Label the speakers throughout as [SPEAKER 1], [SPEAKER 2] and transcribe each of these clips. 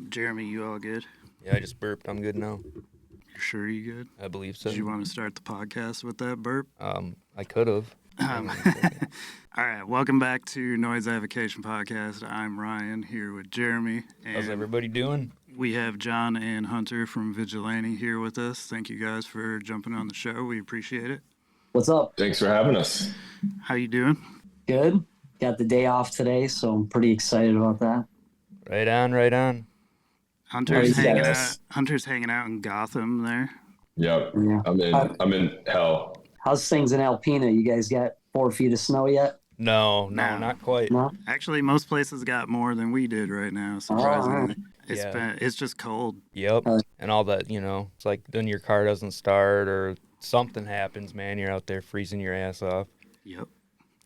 [SPEAKER 1] Jeremy, you all good?
[SPEAKER 2] Yeah, I just burped. I'm good now.
[SPEAKER 1] You sure you good?
[SPEAKER 2] I believe so.
[SPEAKER 1] Did you want to start the podcast with that burp?
[SPEAKER 2] I could have.
[SPEAKER 1] All right, welcome back to Noise Avocation Podcast. I'm Ryan here with Jeremy. And
[SPEAKER 2] How's everybody doing?
[SPEAKER 1] we have John and Hunter from Vigilante here with us. Thank you guys for jumping on the show. We appreciate it.
[SPEAKER 3] What's up?
[SPEAKER 4] Thanks for having us.
[SPEAKER 1] How you doing?
[SPEAKER 3] Good. Got the day off today, so I'm pretty excited about that.
[SPEAKER 2] Right on, right on.
[SPEAKER 1] Hunter's
[SPEAKER 3] Nice.
[SPEAKER 1] hanging out. Hunter's hanging out in Gotham there.
[SPEAKER 4] Yep.
[SPEAKER 3] Yeah.
[SPEAKER 4] I'm in hell.
[SPEAKER 3] How's things in Alpena? You guys got 4 feet of snow yet?
[SPEAKER 2] No,
[SPEAKER 1] No.
[SPEAKER 2] not quite.
[SPEAKER 3] No.
[SPEAKER 1] Actually, most places got more than we did right now. Surprisingly,
[SPEAKER 2] Yeah.
[SPEAKER 1] it's just cold.
[SPEAKER 2] Yep.
[SPEAKER 3] Uh,
[SPEAKER 2] And all that, it's like then your car doesn't start or something happens, man. You're out there freezing your ass off.
[SPEAKER 1] Yep.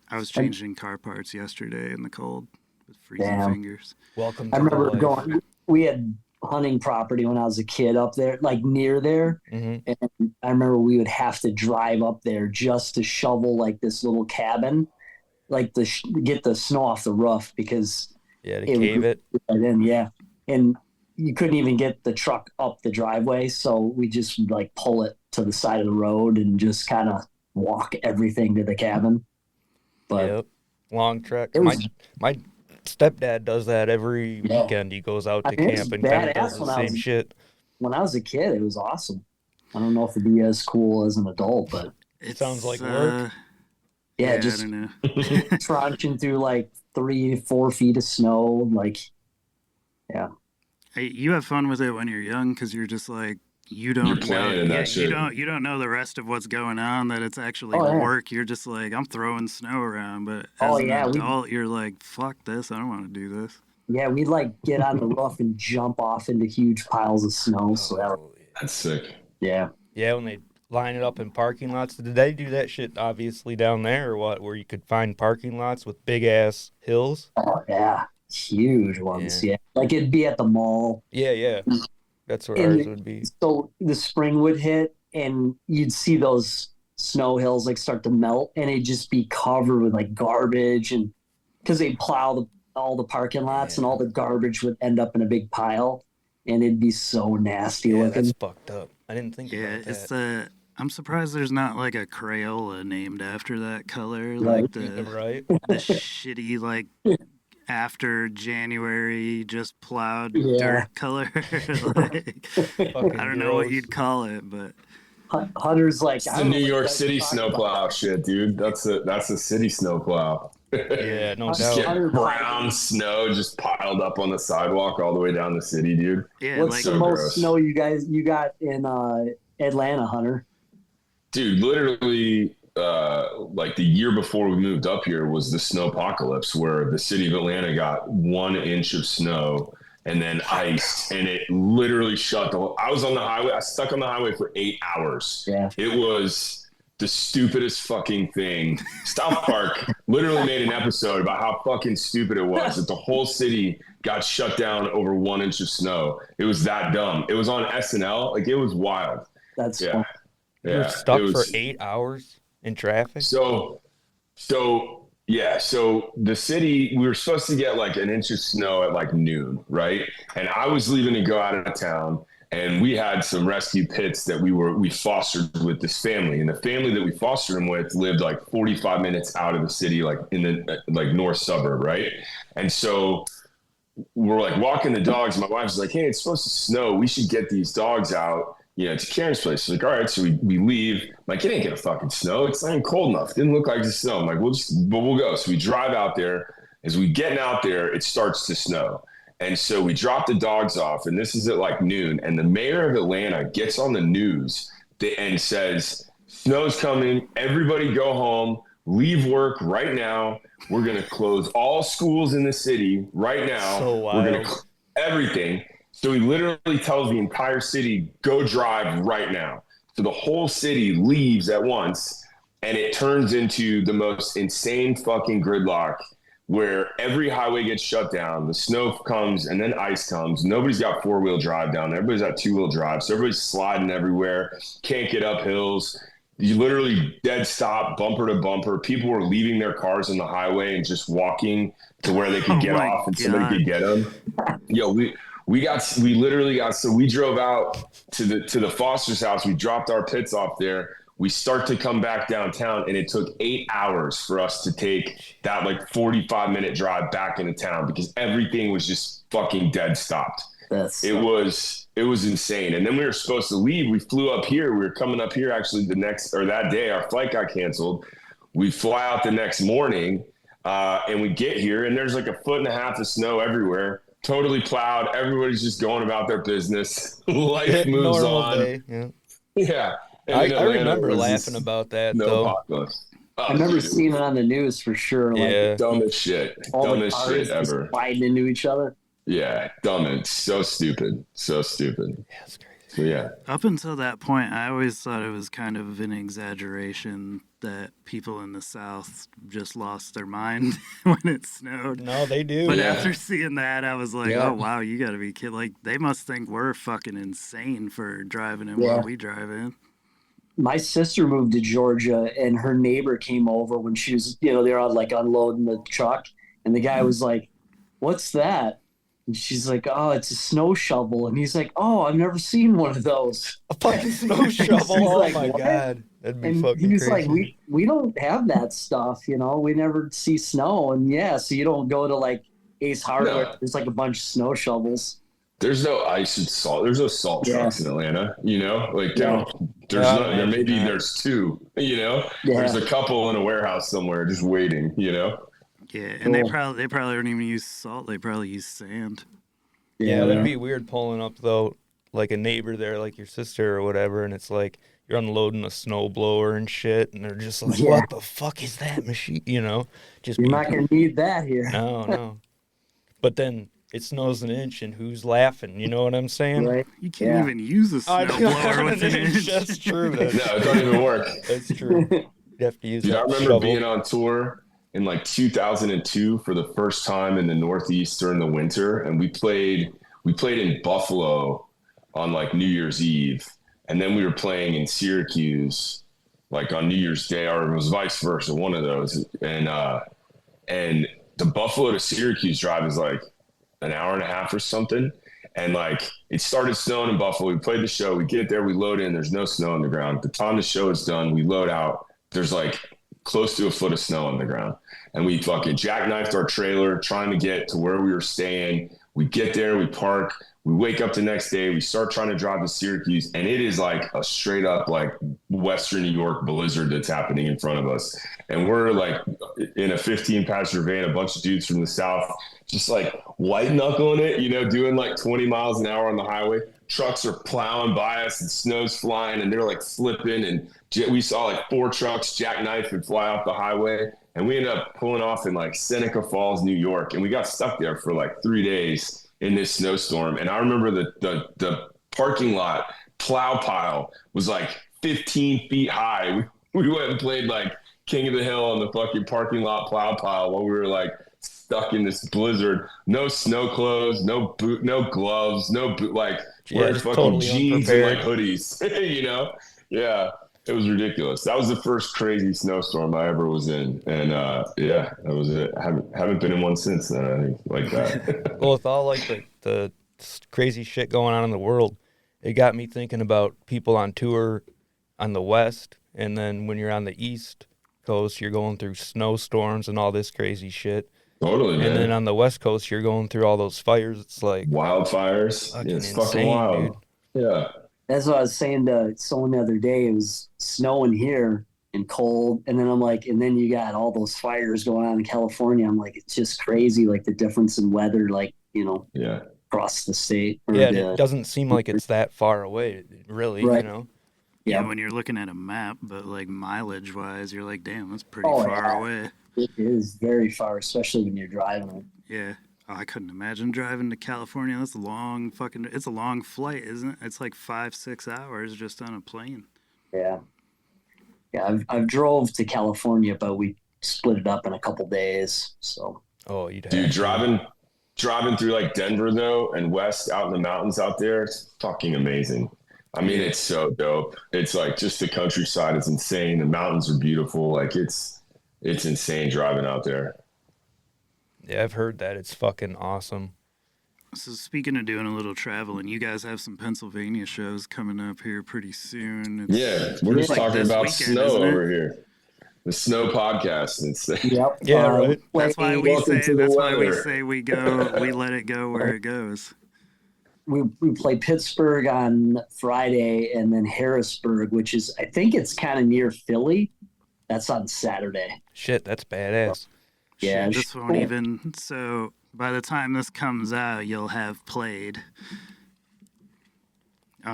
[SPEAKER 1] I was changing car parts yesterday in the cold with freezing
[SPEAKER 3] Damn.
[SPEAKER 1] fingers.
[SPEAKER 2] Welcome to
[SPEAKER 3] I remember
[SPEAKER 2] the life.
[SPEAKER 3] we had hunting property when I was a kid up there, like near there.
[SPEAKER 2] Mhm.
[SPEAKER 3] And I remember we would have to drive up there just to shovel like this little cabin, like get the snow off the roof because
[SPEAKER 2] Yeah, to
[SPEAKER 3] it
[SPEAKER 2] cave
[SPEAKER 3] would-
[SPEAKER 2] it.
[SPEAKER 3] then yeah. And you couldn't even get the truck up the driveway, so we just would like pull it to the side of the road and just kind of walk everything to the cabin. But
[SPEAKER 2] Yep. Long trek.
[SPEAKER 3] it was
[SPEAKER 2] My stepdad does that every
[SPEAKER 3] Yeah.
[SPEAKER 2] weekend. He goes out to
[SPEAKER 3] I mean, it's
[SPEAKER 2] camp and kind of
[SPEAKER 3] badass
[SPEAKER 2] does the
[SPEAKER 3] when I
[SPEAKER 2] same
[SPEAKER 3] was-
[SPEAKER 2] shit.
[SPEAKER 3] when I was a kid, it was awesome. I don't know if it'd be as cool as an adult, but
[SPEAKER 1] It
[SPEAKER 2] sounds like work.
[SPEAKER 3] yeah,
[SPEAKER 1] I
[SPEAKER 3] just
[SPEAKER 1] don't know.
[SPEAKER 3] trudging through like 3-4 feet of snow, like
[SPEAKER 1] Hey, you have fun with it when you're young because you're just like you don't
[SPEAKER 4] You're
[SPEAKER 1] know.
[SPEAKER 4] playing in that
[SPEAKER 1] Yeah,
[SPEAKER 4] shit.
[SPEAKER 1] you don't know the rest of what's going on. That it's actually
[SPEAKER 3] Oh, yeah.
[SPEAKER 1] work. You're just like I'm throwing snow around. But as
[SPEAKER 3] Oh,
[SPEAKER 1] an
[SPEAKER 3] yeah, we-
[SPEAKER 1] adult, you're like fuck this. I don't want to do this.
[SPEAKER 3] yeah, we'd like get on the roof and jump off into huge piles of snow. So that,
[SPEAKER 2] Oh, yeah.
[SPEAKER 4] That's sick.
[SPEAKER 3] yeah,
[SPEAKER 2] Yeah, when they line it up in parking lots. Did they do that shit obviously down there or what? Where you could find parking lots with big ass hills?
[SPEAKER 3] oh yeah, huge ones. Yeah, like it'd be at the mall.
[SPEAKER 2] Yeah. That's where
[SPEAKER 3] And
[SPEAKER 2] ours would be.
[SPEAKER 3] So the spring would hit, and you'd see those snow hills like start to melt, and it'd just be covered with like garbage, and because they plow all the parking lots, and all the garbage would end up in a big pile, and it'd be so nasty
[SPEAKER 2] Yeah,
[SPEAKER 3] looking.
[SPEAKER 2] that's fucked up. I didn't think
[SPEAKER 1] Yeah,
[SPEAKER 2] about
[SPEAKER 1] it's
[SPEAKER 2] that.
[SPEAKER 1] I'm surprised there's not like a Crayola named after that color,
[SPEAKER 3] Right.
[SPEAKER 1] like the
[SPEAKER 2] Right?
[SPEAKER 1] shitty like after January just plowed
[SPEAKER 3] Yeah.
[SPEAKER 1] dirt color. Like,
[SPEAKER 2] Fucking
[SPEAKER 1] I don't know what
[SPEAKER 2] gross.
[SPEAKER 1] you'd call it, but
[SPEAKER 3] Hunter's like,
[SPEAKER 4] It's
[SPEAKER 3] I
[SPEAKER 4] the
[SPEAKER 3] don't know
[SPEAKER 4] New
[SPEAKER 3] what you
[SPEAKER 4] York
[SPEAKER 3] guys are
[SPEAKER 4] City
[SPEAKER 3] talking
[SPEAKER 4] snowplow
[SPEAKER 3] about.
[SPEAKER 4] shit, dude. That's a city snowplow.
[SPEAKER 2] Yeah, no
[SPEAKER 3] Just
[SPEAKER 4] Just
[SPEAKER 2] doubt.
[SPEAKER 4] get brown snow just piled up on the sidewalk all the way down the city, dude.
[SPEAKER 1] yeah,
[SPEAKER 3] What's
[SPEAKER 1] like
[SPEAKER 3] the
[SPEAKER 4] so
[SPEAKER 3] most
[SPEAKER 4] gross.
[SPEAKER 3] snow you got in Atlanta, Hunter?
[SPEAKER 4] Dude, literally, like the year before we moved up here was the snowpocalypse, where the city of Atlanta got 1 inch of snow and then ice, and it literally shut the whole. I was on the highway. I stuck on the highway for 8 hours.
[SPEAKER 3] Yeah.
[SPEAKER 4] It was the stupidest fucking thing. South Park literally made an episode about how fucking stupid it was that the whole city got shut down over 1 inch of snow. It was that dumb. It was on SNL. Like, it was wild.
[SPEAKER 3] That's
[SPEAKER 4] Yeah.
[SPEAKER 3] fun.
[SPEAKER 2] You were
[SPEAKER 4] Yeah.
[SPEAKER 2] stuck
[SPEAKER 4] It was-
[SPEAKER 2] for 8 hours in traffic?
[SPEAKER 4] So the city, we were supposed to get like 1 inch of snow at like noon, right? And I was leaving to go out of town, and we had some rescue pits that we fostered with this family, and the family that we fostered them with lived like 45 minutes out of the city, like in the like north suburb, right? And so we're like walking the dogs. My wife's like, "Hey, it's supposed to snow. We should get these dogs out, to Karen's place." She's like, "All right." So we leave. I'm like, it ain't gonna fucking snow. It's not even cold enough. It didn't look like the snow. I'm like, we'll go. So we drive out there. As we getting out there, it starts to snow. And so we drop the dogs off, and this is at like noon. And the mayor of Atlanta gets on the news and says, "Snow's coming. Everybody go home. Leave work right now. We're going to close all schools in the city right now.
[SPEAKER 2] So
[SPEAKER 4] We're going
[SPEAKER 2] wild.
[SPEAKER 4] to everything." So he literally tells the entire city, "Go drive right now." So the whole city leaves at once, and it turns into the most insane fucking gridlock where every highway gets shut down. The snow comes and then ice comes. Nobody's got 4-wheel drive down there. Everybody's got 2-wheel drive. So everybody's sliding everywhere. Can't get up hills. You literally dead stop, bumper to bumper. People were leaving their cars on the highway and just walking to where they could
[SPEAKER 1] Oh
[SPEAKER 4] get
[SPEAKER 1] my
[SPEAKER 4] off and
[SPEAKER 1] God.
[SPEAKER 4] somebody could get them. Yo, we literally got, so we drove out to the Foster's house. We dropped our pits off there. We start to come back downtown, and it took 8 hours for us to take that like 45-minute drive back into town because everything was just fucking dead stopped. It was insane. And then we were supposed to leave. We flew up here. We were coming up here actually that day. Our flight got canceled. We fly out the next morning, and we get here, and there's like 1.5 feet of snow everywhere. Totally plowed. Everybody's just going about their business. Life moves on.
[SPEAKER 2] Day. Yeah. I remember laughing about that though.
[SPEAKER 3] I remember seeing it on the news for sure.
[SPEAKER 4] Like, dumbest shit. Dumbest shit ever.
[SPEAKER 3] Sliding into each other.
[SPEAKER 4] Yeah, dumb and so stupid. So stupid.
[SPEAKER 2] Yeah, it's crazy.
[SPEAKER 4] So, yeah.
[SPEAKER 1] Up until that point, I always thought it was kind of an exaggeration that people in the South just lost their mind when it snowed.
[SPEAKER 2] No, they do.
[SPEAKER 1] But after seeing that, I was like, oh, wow, you got to be kidding. Like, they must think we're fucking insane for driving in what we drive in.
[SPEAKER 3] My sister moved to Georgia, and her neighbor came over when she was, they were like unloading the truck, and the guy was like, "What's that?" And she's like, "Oh, it's a snow shovel." And he's like, "Oh, I've never seen one of those."
[SPEAKER 2] A fucking snow shovel? Oh like, my what? God, that'd be fucking
[SPEAKER 3] he's
[SPEAKER 2] crazy.
[SPEAKER 3] Like, we don't have that stuff, we never see snow, and so you don't go to like Ace Hardware. No. There's like a bunch of snow shovels.
[SPEAKER 4] There's no ice and salt. There's no salt trucks in Atlanta, like there's two, there's a couple in a warehouse somewhere just waiting,
[SPEAKER 1] Yeah, and they probably don't even use salt. They probably use sand.
[SPEAKER 2] Yeah, that'd be weird pulling up though, like a neighbor there, like your sister or whatever, and it's like you're unloading a snow blower and shit, and they're just like, "What the fuck is that machine?" Just
[SPEAKER 3] you're not gonna need that here.
[SPEAKER 2] No. But then it snows an inch, and who's laughing? You know what I'm saying?
[SPEAKER 3] Right.
[SPEAKER 1] You can't even use a snow blower with an inch.
[SPEAKER 2] That's true.
[SPEAKER 4] No, it don't even work.
[SPEAKER 2] That's true. You have to use
[SPEAKER 4] I remember being on tour in like 2002 for the first time in the Northeast during the winter, and we played in Buffalo on like New Year's Eve, and then we were playing in Syracuse like on New Year's Day, or it was vice versa, one of those. And the Buffalo to Syracuse drive is like an hour and a half or something. And like it started snowing in Buffalo. We played the show. We get there. We load in. There's no snow on the ground. The time the show is done, we load out. There's like close to 1 foot of snow on the ground. And we fucking jackknifed our trailer trying to get to where we were staying. We get there. We park. We wake up the next day. We start trying to drive to Syracuse. And it is like a straight up like Western New York blizzard that's happening in front of us. And we're like in a 15-passenger van, a bunch of dudes from the South, just like white knuckling it, doing like 20 miles an hour on the highway. Trucks are plowing by us and snow's flying and they're like flipping. And we saw like 4 trucks jackknife and fly off the highway. And we ended up pulling off in like Seneca Falls, New York. And we got stuck there for like 3 days in this snowstorm. And I remember the parking lot plow pile was like 15 feet high. We went and played like King of the Hill on the fucking parking lot plow pile while we were like stuck in this blizzard. No snow clothes, no boot, no gloves, no boot, like wearing fucking
[SPEAKER 2] totally
[SPEAKER 4] jeans and like hoodies, Yeah, it was ridiculous. That was the first crazy snowstorm I ever was in. And that was it. I haven't been in one since then, I think, like that.
[SPEAKER 2] Well, with all like the crazy shit going on in the world, it got me thinking about people on tour on the West. And then when you're on the East Coast, you're going through snowstorms and all this crazy shit.
[SPEAKER 4] Totally, man.
[SPEAKER 2] And then on the West Coast, you're going through all those fires. It's like
[SPEAKER 4] wildfires. It's
[SPEAKER 2] insane,
[SPEAKER 4] fucking wild.
[SPEAKER 2] Dude.
[SPEAKER 4] Yeah.
[SPEAKER 3] That's what I was saying to someone the other day. It was snowing here and cold. And then I'm like, and then you got all those fires going on in California. I'm like, it's just crazy. Like the difference in weather, like, across the state.
[SPEAKER 2] It doesn't seem like it's that far away, really,
[SPEAKER 3] right.
[SPEAKER 1] Yeah, when you're looking at a map, but like mileage wise, you're like, damn, that's pretty far away.
[SPEAKER 3] It is very far, especially when you're driving.
[SPEAKER 1] Yeah. Oh, I couldn't imagine driving to California. That's it's a long flight, isn't it? It's like 5-6 hours just on a plane.
[SPEAKER 3] Yeah. Yeah, I've drove to California, but we split it up in a couple days. So.
[SPEAKER 2] Oh, you'd have
[SPEAKER 4] Dude, driving through like Denver though, and west out in the mountains out there, it's fucking amazing. I mean, it's so dope. It's like just the countryside is insane. The mountains are beautiful. Like it's insane driving out there.
[SPEAKER 2] Yeah, I've heard that. It's fucking awesome.
[SPEAKER 1] So speaking of doing a little traveling, you guys have some Pennsylvania shows coming up here pretty soon.
[SPEAKER 4] Yeah, we're just
[SPEAKER 1] like
[SPEAKER 4] talking
[SPEAKER 1] this
[SPEAKER 4] about
[SPEAKER 1] weekend,
[SPEAKER 4] snow
[SPEAKER 1] isn't it?
[SPEAKER 4] over here. The snow podcast. It's
[SPEAKER 3] Yep.
[SPEAKER 2] Yeah, right.
[SPEAKER 1] That's why we
[SPEAKER 4] Welcome
[SPEAKER 1] say.
[SPEAKER 4] to the
[SPEAKER 1] That's why we
[SPEAKER 4] weather.
[SPEAKER 1] say we go. We let it go where it goes.
[SPEAKER 3] We play Pittsburgh on Friday, and then Harrisburg, which is, I think it's kind of near Philly. That's on Saturday.
[SPEAKER 2] Shit, that's badass.
[SPEAKER 3] Yeah,
[SPEAKER 1] Shit, this won't even. So by the time this comes out, you'll have played.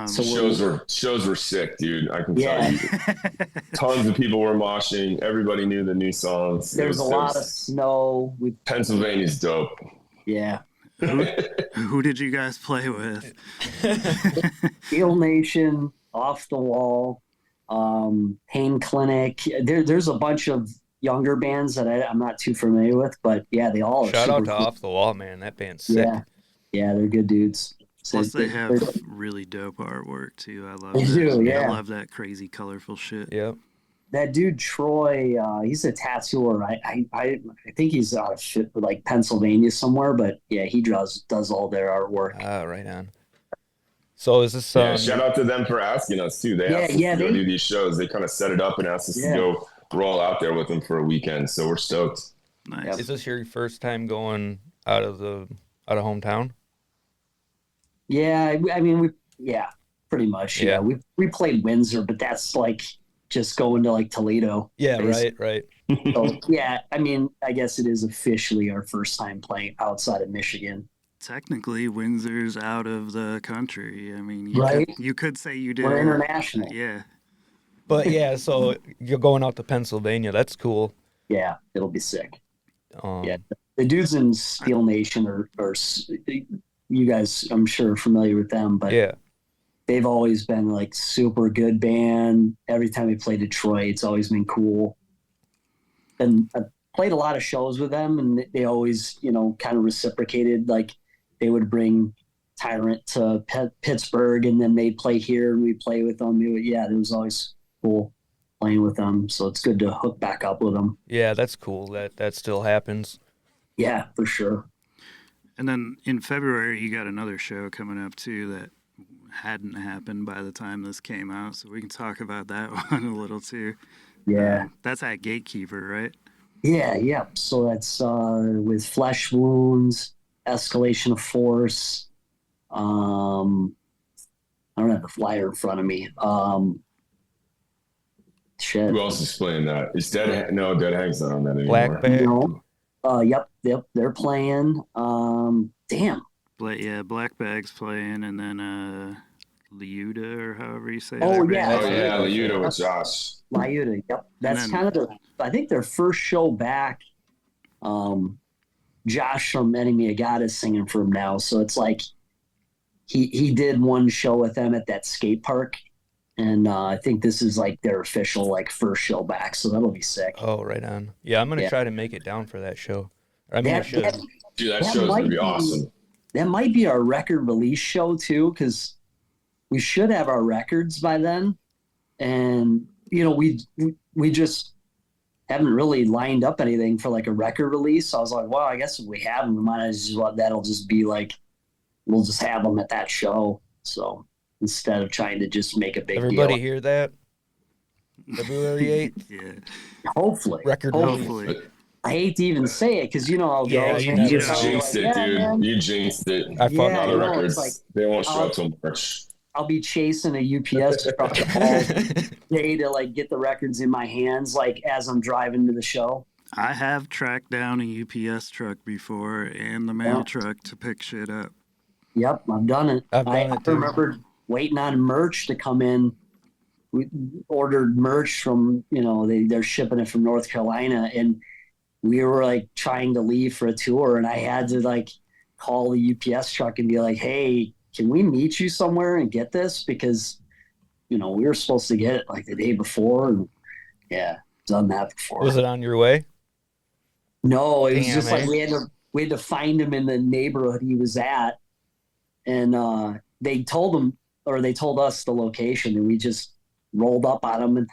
[SPEAKER 3] So
[SPEAKER 4] shows were sick, dude. I can
[SPEAKER 3] Yeah.
[SPEAKER 4] tell you. Tons of people were moshing. Everybody knew the new songs.
[SPEAKER 3] There's a lot of snow.
[SPEAKER 4] Pennsylvania's dope.
[SPEAKER 3] Yeah.
[SPEAKER 1] Who did you guys play with?
[SPEAKER 3] Steel Nation, Off the Wall, Pain Clinic. There's a bunch of younger bands that I'm not too familiar with, but yeah, they all are
[SPEAKER 2] Shout out
[SPEAKER 3] super
[SPEAKER 2] to
[SPEAKER 3] cool.
[SPEAKER 2] Off the Wall, man. That band's sick.
[SPEAKER 3] Yeah, they're good dudes. So
[SPEAKER 1] Plus, they have
[SPEAKER 3] they're-
[SPEAKER 1] really dope artwork too. I love
[SPEAKER 3] They
[SPEAKER 1] that.
[SPEAKER 3] do, yeah.
[SPEAKER 1] I love that crazy, colorful shit.
[SPEAKER 2] Yep.
[SPEAKER 3] that dude Troy, he's a tattooer. I think he's out of like Pennsylvania somewhere, but yeah, he does all their artwork.
[SPEAKER 2] Ah, right on. So is this?
[SPEAKER 4] Yeah, shout out to them for asking us too. They asked us to go do these shows. They kind of set it up and asked us to go roll out there with them for a weekend. So we're stoked.
[SPEAKER 1] Nice.
[SPEAKER 2] Is this your first time going out of hometown?
[SPEAKER 3] Yeah, I mean, pretty much. Yeah, we played Windsor, but that's like just going to like Toledo.
[SPEAKER 2] Yeah,
[SPEAKER 3] basically.
[SPEAKER 2] right.
[SPEAKER 3] So, yeah, I mean, I guess it is officially our first time playing outside of Michigan.
[SPEAKER 1] Technically, Windsor's out of the country. I mean, you could say you did.
[SPEAKER 3] We're international.
[SPEAKER 1] Yeah.
[SPEAKER 2] But yeah, so you're going out to Pennsylvania. That's cool.
[SPEAKER 3] Yeah, it'll be sick.
[SPEAKER 2] Yeah,
[SPEAKER 3] the dudes in Steel Nation are you guys, I'm sure, are familiar with them, but
[SPEAKER 2] yeah,
[SPEAKER 3] they've always been like super good band. Every time we play Detroit, it's always been cool. And I played a lot of shows with them, and they always, kind of reciprocated. Like they would bring Tyrant to Pittsburgh, and then they'd play here, and we'd play with them. It was always cool playing with them. So it's good to hook back up with them.
[SPEAKER 2] Yeah, that's cool. That still happens.
[SPEAKER 3] Yeah, for sure.
[SPEAKER 1] And then in February, you got another show coming up too that hadn't happened by the time this came out, so we can talk about that one a little too.
[SPEAKER 3] Yeah,
[SPEAKER 1] that's at Gatekeeper, right?
[SPEAKER 3] Yeah. So that's with Flesh Wounds, Escalation of Force. I don't have the flyer in front of me. Shit.
[SPEAKER 4] Who else is playing that? Is Dead? No, Dead Hang's not on that anymore.
[SPEAKER 2] Black Bag.
[SPEAKER 3] No. Yep. They're playing. Damn.
[SPEAKER 1] Black Bag's playing, and then Liuda, or however you say.
[SPEAKER 3] Oh
[SPEAKER 1] that
[SPEAKER 3] yeah.
[SPEAKER 1] band.
[SPEAKER 4] Liuda with Josh.
[SPEAKER 3] Liuda. Yep. That's kind of I think their first show back. Josh from Enemy of God is singing for him now, so it's like he did one show with them at that skate park. And I think this is like their official like first show back, so that'll be sick.
[SPEAKER 2] Oh, right on. Yeah, I'm gonna try to make it down for that show. I mean, I should.
[SPEAKER 4] Dude, that show's gonna be awesome.
[SPEAKER 3] That might be our record release show too, because we should have our records by then. And we just haven't really lined up anything for like a record release. So I was like, well, I guess if we have them, we might as well. That'll just be like we'll just have them at that show. So. Instead of trying to just make a big
[SPEAKER 2] Everybody
[SPEAKER 3] deal.
[SPEAKER 2] hear that? February 8th?
[SPEAKER 1] Yeah.
[SPEAKER 3] Hopefully.
[SPEAKER 1] Hopefully.
[SPEAKER 3] I hate to even say it because how it goes.
[SPEAKER 2] You
[SPEAKER 4] jinxed it, dude. Man. You jinxed it.
[SPEAKER 2] I fucked
[SPEAKER 4] all the records. Like, they won't show up till March.
[SPEAKER 3] I'll be chasing a UPS truck all day to like get the records in my hands, like as I'm driving to the show.
[SPEAKER 1] I have tracked down a UPS truck before and the mail truck to pick shit up.
[SPEAKER 3] Yep, I've done it. I remember waiting on merch to come in. We ordered merch from, they're shipping it from North Carolina, and we were like trying to leave for a tour, and I had to like call the UPS truck and be like, hey, can we meet you somewhere and get this? Because, we were supposed to get it like the day before, and done that before.
[SPEAKER 2] Was it on your way?
[SPEAKER 3] No, it was just like we had to find him in the neighborhood he was at, and they told us the location, and we just rolled up on him, and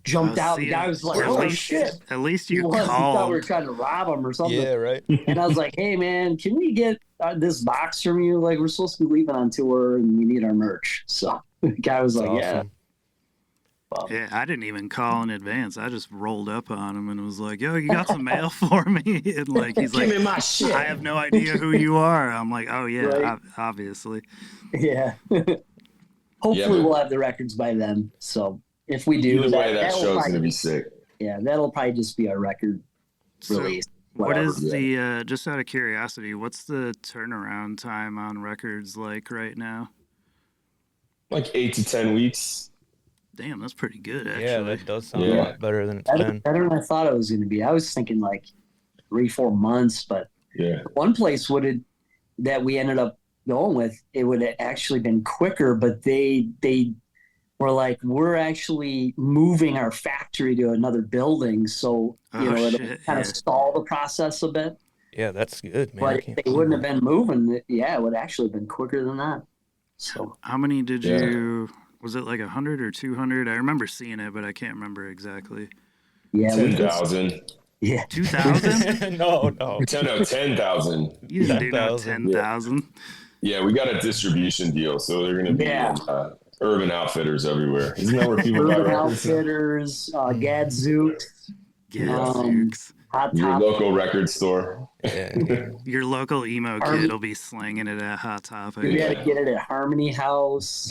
[SPEAKER 3] jumped out.
[SPEAKER 1] see,
[SPEAKER 3] The guy was like,
[SPEAKER 1] at
[SPEAKER 3] "Oh
[SPEAKER 1] least-
[SPEAKER 3] shit!"
[SPEAKER 1] At least
[SPEAKER 3] He
[SPEAKER 1] you
[SPEAKER 3] was. He thought we were
[SPEAKER 1] called.
[SPEAKER 3] trying to rob him or something.
[SPEAKER 2] Yeah, right.
[SPEAKER 3] And I was like, "Hey man, can we get this box from you? Like we're supposed to be leaving on tour and we need our merch." So the guy was
[SPEAKER 2] That's
[SPEAKER 3] like, "Yeah."
[SPEAKER 2] awesome.
[SPEAKER 3] Well,
[SPEAKER 1] Yeah, I didn't even call in advance. I just rolled up on him and was like, "Yo, you got some mail for me?" And like he's
[SPEAKER 4] Give
[SPEAKER 1] like,
[SPEAKER 4] me my shit.
[SPEAKER 1] "I have no idea who you are." I'm like, "Oh yeah,
[SPEAKER 3] Right.
[SPEAKER 1] obviously."
[SPEAKER 3] yeah. Hopefully
[SPEAKER 4] Yeah, man.
[SPEAKER 3] we'll have the records by then. So if we do,
[SPEAKER 4] Either way, that
[SPEAKER 3] that'll
[SPEAKER 4] show's
[SPEAKER 3] probably
[SPEAKER 4] gonna be
[SPEAKER 3] just-
[SPEAKER 4] sick.
[SPEAKER 3] Yeah, that'll probably just be our record
[SPEAKER 1] So,
[SPEAKER 3] release.
[SPEAKER 1] what
[SPEAKER 3] Whatever.
[SPEAKER 1] is the just out of curiosity? What's the turnaround time on records like right now?
[SPEAKER 4] Like 8 to 10 weeks.
[SPEAKER 1] Damn, that's pretty good actually.
[SPEAKER 2] Yeah, that does sound a
[SPEAKER 4] Yeah.
[SPEAKER 2] lot better than it's
[SPEAKER 3] better,
[SPEAKER 2] been.
[SPEAKER 3] better than I thought it was going to be. I was thinking like 3-4 months, but
[SPEAKER 4] Yeah.
[SPEAKER 3] one place that we ended up going with, it would have actually been quicker, but they were like, we're actually moving our factory to another building, so
[SPEAKER 1] Oh,
[SPEAKER 3] it'll
[SPEAKER 1] shit,
[SPEAKER 3] kind
[SPEAKER 1] yeah.
[SPEAKER 3] of stall the process a bit.
[SPEAKER 2] Yeah, that's good, man. I
[SPEAKER 3] But if
[SPEAKER 2] can't
[SPEAKER 3] they
[SPEAKER 2] believe
[SPEAKER 3] wouldn't have
[SPEAKER 2] that.
[SPEAKER 3] been moving, it would actually have been quicker than that. So
[SPEAKER 1] How many did
[SPEAKER 4] Yeah.
[SPEAKER 1] you? Was it like 100 or 200? I remember seeing it, but I can't remember exactly.
[SPEAKER 3] yeah, we just
[SPEAKER 4] 10,000.
[SPEAKER 3] yeah.
[SPEAKER 1] 2,000?
[SPEAKER 2] No.
[SPEAKER 4] 10,000.
[SPEAKER 1] You didn't do no
[SPEAKER 2] 10,000.
[SPEAKER 1] 10,000.
[SPEAKER 4] Yeah, we got a distribution deal, so they're gonna be
[SPEAKER 3] Yeah.
[SPEAKER 4] in, Urban Outfitters everywhere. Isn't that where people buy
[SPEAKER 3] Urban
[SPEAKER 4] records?
[SPEAKER 3] Outfitters, Gadzooks,
[SPEAKER 1] Gadzooks.
[SPEAKER 3] Hot
[SPEAKER 4] Your
[SPEAKER 3] Top.
[SPEAKER 4] local record store.
[SPEAKER 2] Yeah.
[SPEAKER 1] Your local emo kid will be slinging it at Hot Topic.
[SPEAKER 3] We had to get it at Harmony House,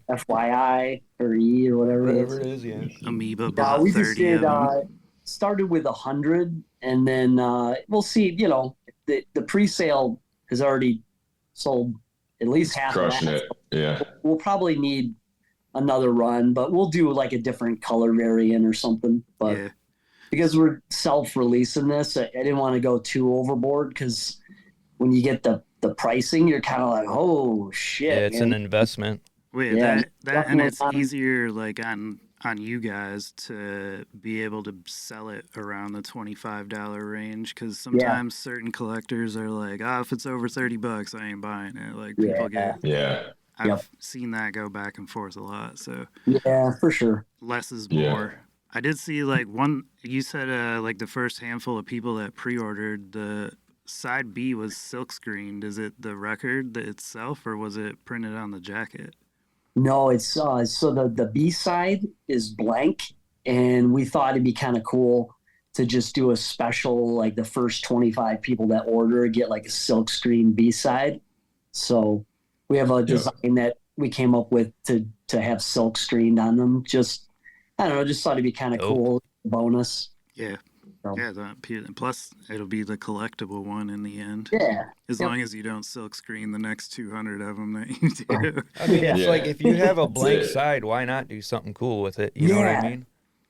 [SPEAKER 3] FYI or E or whatever.
[SPEAKER 2] Whatever
[SPEAKER 3] it
[SPEAKER 2] it
[SPEAKER 3] is.
[SPEAKER 2] is, yeah.
[SPEAKER 1] Amoeba bought
[SPEAKER 3] We
[SPEAKER 1] 30
[SPEAKER 3] just did.
[SPEAKER 1] of them.
[SPEAKER 3] Started with 100, and then we'll see. The pre-sale has already sold at least half
[SPEAKER 4] Crushing
[SPEAKER 3] of
[SPEAKER 4] it.
[SPEAKER 3] that.
[SPEAKER 4] Yeah.
[SPEAKER 3] We'll probably need another run, but we'll do like a different color variant or something. But
[SPEAKER 1] Yeah.
[SPEAKER 3] because we're self-releasing this, I didn't want to go too overboard, because when you get the pricing, you're kind of like, oh shit.
[SPEAKER 2] Yeah, it's
[SPEAKER 3] man.
[SPEAKER 2] an investment.
[SPEAKER 1] Wait,
[SPEAKER 3] Yeah,
[SPEAKER 1] that and
[SPEAKER 3] definitely
[SPEAKER 1] it's
[SPEAKER 3] not-
[SPEAKER 1] easier like on you guys to be able to sell it around the $25 range, because sometimes certain collectors are like, oh, if it's over $30, I ain't buying it. Like people get,
[SPEAKER 4] Yeah.
[SPEAKER 1] I've
[SPEAKER 3] Yep.
[SPEAKER 1] seen that go back and forth a lot. So
[SPEAKER 3] Yeah, for sure.
[SPEAKER 1] less is
[SPEAKER 4] Yeah.
[SPEAKER 1] more. I did see like one. You said like the first handful of people that pre-ordered, the side B was silk screened. Is it the record itself, or was it printed on the jacket?
[SPEAKER 3] No, it's so the B side is blank, and we thought it'd be kind of cool to just do a special, like the first 25 people that order get like a silk screen B side. So we have a design that we came up with to have silk screened on them. Just, I don't know, just thought it'd be kind of
[SPEAKER 2] Dope.
[SPEAKER 3] cool bonus.
[SPEAKER 1] Yeah.
[SPEAKER 3] So,
[SPEAKER 1] Yeah, plus it'll be the collectible one in the end.
[SPEAKER 3] yeah.
[SPEAKER 1] As
[SPEAKER 3] Yep.
[SPEAKER 1] long as you don't silk screen the next 200 of them that you do.
[SPEAKER 2] I mean, it's
[SPEAKER 4] Yeah.
[SPEAKER 2] like if you have a blank
[SPEAKER 4] it.
[SPEAKER 2] side, why not do something cool with it? You know what I
[SPEAKER 3] Yeah.
[SPEAKER 2] mean?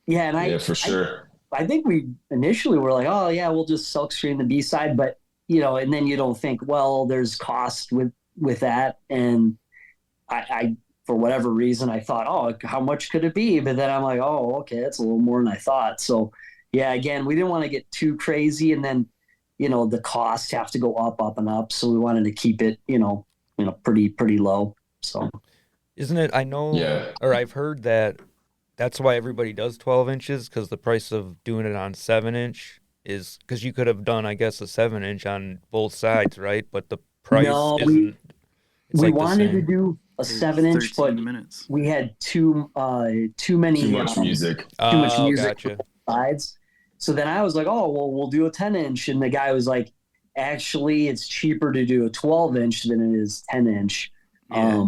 [SPEAKER 3] Yeah, and
[SPEAKER 4] Yeah, for sure.
[SPEAKER 3] I think we initially were like, oh yeah, we'll just silk screen the B side, but and then you don't think, well, there's cost with that, and I for whatever reason I thought, oh, how much could it be? But then I'm like, oh, okay, that's a little more than I thought. So yeah, again, we didn't want to get too crazy, and then the costs have to go up and up, so we wanted to keep it pretty low. So
[SPEAKER 2] Isn't it? I know,
[SPEAKER 4] Yeah.
[SPEAKER 2] or I've heard that that's why everybody does 12 inches, because the price of doing it on 7-inch is because you could have done, I guess, a 7-inch on both sides, right? But the price
[SPEAKER 3] No,
[SPEAKER 2] isn't. It's
[SPEAKER 3] we
[SPEAKER 2] like the
[SPEAKER 3] wanted to
[SPEAKER 2] same.
[SPEAKER 3] do a 7-inch, but
[SPEAKER 1] 13 minutes.
[SPEAKER 3] we had too many
[SPEAKER 4] Too much music.
[SPEAKER 3] too much
[SPEAKER 2] Oh,
[SPEAKER 3] music
[SPEAKER 2] gotcha.
[SPEAKER 3] sides. So then I was like, oh, well, we'll do a 10-inch. And the guy was like, actually, it's cheaper to do a 12-inch than it is 10-inch.
[SPEAKER 1] Yeah.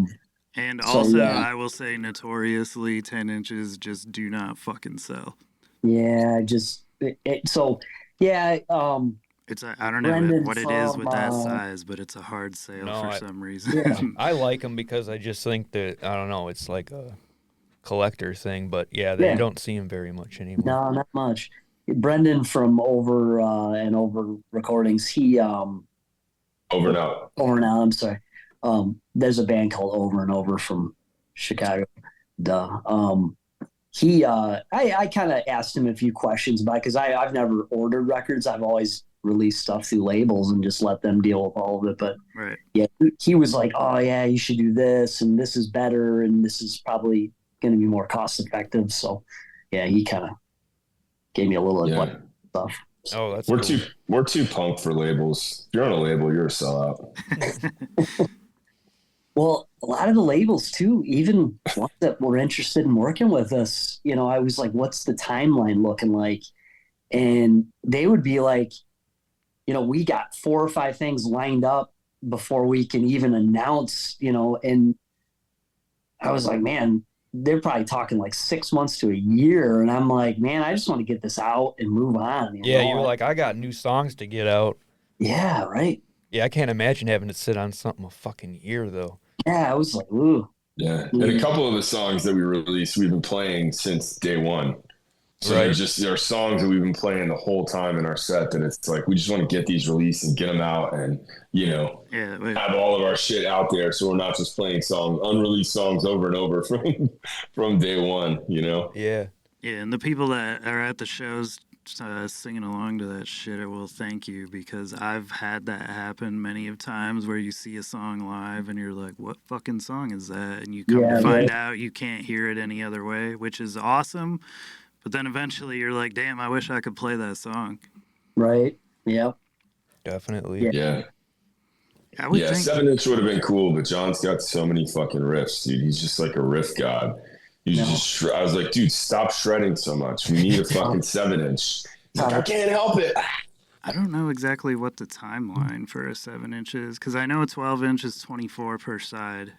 [SPEAKER 1] And
[SPEAKER 3] so,
[SPEAKER 1] also,
[SPEAKER 3] yeah.
[SPEAKER 1] I will say notoriously 10 inches just do not fucking sell.
[SPEAKER 3] Yeah, so, yeah.
[SPEAKER 1] It's I don't know
[SPEAKER 3] Brendan
[SPEAKER 1] what it is with that
[SPEAKER 3] from,
[SPEAKER 1] size, but it's a hard sale
[SPEAKER 2] No,
[SPEAKER 1] for some reason.
[SPEAKER 3] Yeah.
[SPEAKER 2] I like them because I just think that, I don't know, it's like a collector thing. But yeah, they
[SPEAKER 3] Yeah.
[SPEAKER 2] don't see them very much anymore.
[SPEAKER 3] No, not much. Brendan from Over and Over Recordings, he
[SPEAKER 4] Over and out.
[SPEAKER 3] Over Now, I'm sorry. There's a band called Over and Over from Chicago. Duh. I kind of asked him a few questions about, because I've never ordered records. I've always released stuff through labels and just let them deal with all of it. But
[SPEAKER 1] Right.
[SPEAKER 3] yeah, he was like, oh yeah, you should do this, and this is better, and this is probably going to be more cost effective. So yeah, he kind of gave me a little advice and stuff.
[SPEAKER 2] Oh, that's
[SPEAKER 4] we're
[SPEAKER 2] cool.
[SPEAKER 4] we're too punk for labels. If you're on a label, you're a sellout.
[SPEAKER 3] Well, a lot of the labels too, even ones that were interested in working with us, I was like, what's the timeline looking like? And they would be like, we got 4 or 5 things lined up before we can even announce, and I was like, man, they're probably talking like 6 months to a year. And I'm like, man, I just want to get this out and move on.
[SPEAKER 2] Yeah, you were like, I got new songs to get out.
[SPEAKER 3] Yeah, right.
[SPEAKER 2] Yeah, I can't imagine having to sit on something a fucking year, though.
[SPEAKER 3] Yeah, I was like, ooh.
[SPEAKER 4] Yeah. And a couple of the songs that we released, we've been playing since day one. So
[SPEAKER 2] Right.
[SPEAKER 4] they're songs that we've been playing the whole time in our set. And it's like, we just want to get these released and get them out and, have all of our shit out there. So we're not just playing unreleased songs over and over from day one,
[SPEAKER 2] Yeah.
[SPEAKER 1] Yeah, and the people that are at the shows singing along to that shit, I will thank you, because I've had that happen many of times where you see a song live and you're like, what fucking song is that? And you come to find out you can't hear it any other way, which is awesome. But then eventually you're like, damn, I wish I could play that song.
[SPEAKER 3] Right. Yep.
[SPEAKER 2] Definitely.
[SPEAKER 4] Yeah.
[SPEAKER 1] I would think
[SPEAKER 4] 7-inch would have been cool, but John's got so many fucking riffs, dude. He's just like a riff god. I was like, dude, stop shredding so much. We need a fucking 7-inch. He's like, I can't help it.
[SPEAKER 1] I don't know exactly what the timeline for a 7-inch is, because I know a 12-inch is 24 per side.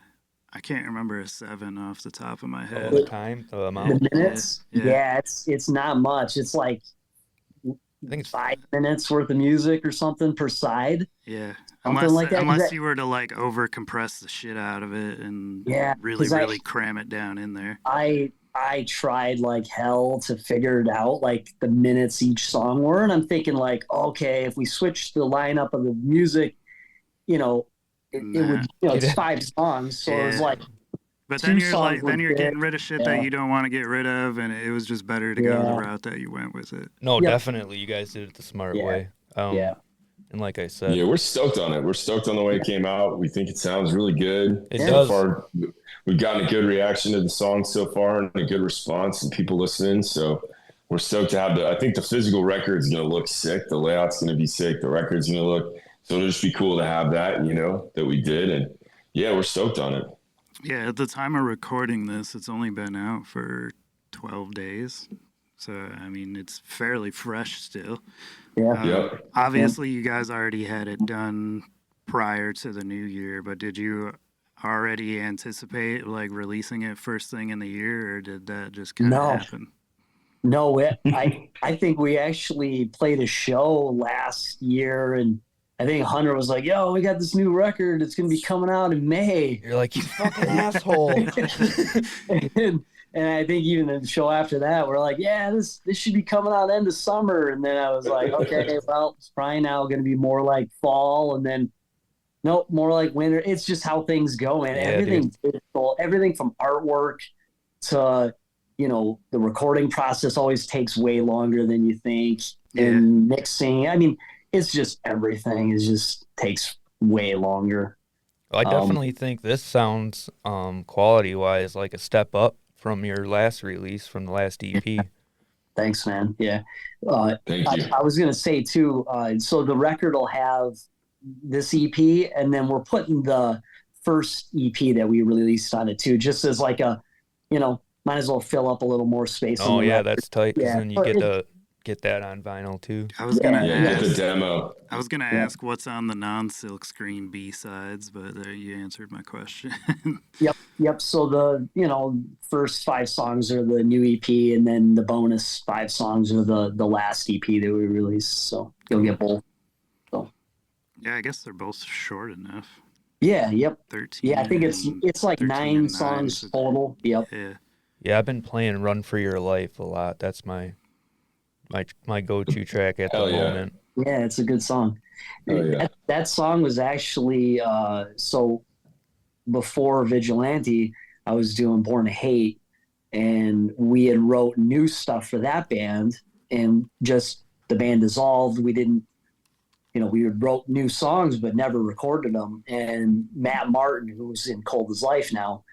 [SPEAKER 1] I can't remember a 7 off the top of my head.
[SPEAKER 2] The time, the amount.
[SPEAKER 3] The minutes? Yeah, it's not much. It's like
[SPEAKER 2] I think it's
[SPEAKER 3] 5 minutes worth of music or something per side.
[SPEAKER 1] Yeah.
[SPEAKER 3] Unless
[SPEAKER 1] you were to like over compress the shit out of it and really cram it down in there.
[SPEAKER 3] I tried like hell to figure it out, like the minutes each song were, and I'm thinking like, okay, if we switch the lineup of the music, it would, it's 5 songs, so it was like.
[SPEAKER 1] But then you're getting rid of shit that you don't want to get rid of, and it was just better to go the route that you went with it.
[SPEAKER 2] No, definitely, you guys did it the smart way. And like I said,
[SPEAKER 4] we're stoked on it. We're stoked on the way it came out. We think it sounds really good.
[SPEAKER 2] It does.
[SPEAKER 4] Far, we've gotten a good reaction to the song so far and a good response and people listening. So we're stoked to have I think the physical record is going to look sick. The layout's going to be sick. The record's going to look, so it'll just be cool to have that, that we did. And we're stoked on it.
[SPEAKER 1] Yeah. At the time of recording this, it's only been out for 12 days. So, I mean, it's fairly fresh still. Obviously, you guys already had it done prior to the new year, but did you already anticipate like releasing it first thing in the year, or did that just kind of happen?
[SPEAKER 3] No, I think we actually played a show last year, and I think Hunter was like, yo, we got this new record. It's going to be coming out in May.
[SPEAKER 2] You're like, you fucking asshole.
[SPEAKER 3] And I think even the show after that, we're like, yeah, this should be coming out end of summer. And then I was like, okay, well, it's probably now going to be more like fall, and then nope, more like winter. It's just how things go, and everything's digital. Everything from artwork to the recording process always takes way longer than you think, and mixing. I mean, it's just everything takes way longer.
[SPEAKER 2] I definitely think this sounds quality wise like a step up from your last release, from the last EP.
[SPEAKER 3] Thanks, man. Yeah.
[SPEAKER 4] Thank you.
[SPEAKER 3] I was going to say too, so the record will have this EP, and then we're putting the first EP that we released on it too, just as like a, might as well fill up a little more space.
[SPEAKER 2] Oh yeah, that's tight. Because then you get that on vinyl too.
[SPEAKER 1] I was gonna
[SPEAKER 4] get the demo.
[SPEAKER 1] I was gonna ask what's on the non-silk screen B-sides, but you answered my question.
[SPEAKER 3] Yep. So the first 5 songs are the new EP, and then the bonus 5 songs are the last EP that we released. So you'll get both. So
[SPEAKER 1] yeah, I guess they're both short enough.
[SPEAKER 3] Yeah. Yep.
[SPEAKER 1] 13.
[SPEAKER 3] Yeah, I think it's like 9 songs total. Yep.
[SPEAKER 2] Yeah, I've been playing "Run for Your Life" a lot. That's my go-to track at the moment.
[SPEAKER 3] Yeah, it's a good song. That song was actually so before Vigilante, I was doing Born to Hate, and we had wrote new stuff for that band, and just the band dissolved. We didn't, we wrote new songs but never recorded them. And Matt Martin, who's in Cold as Life now,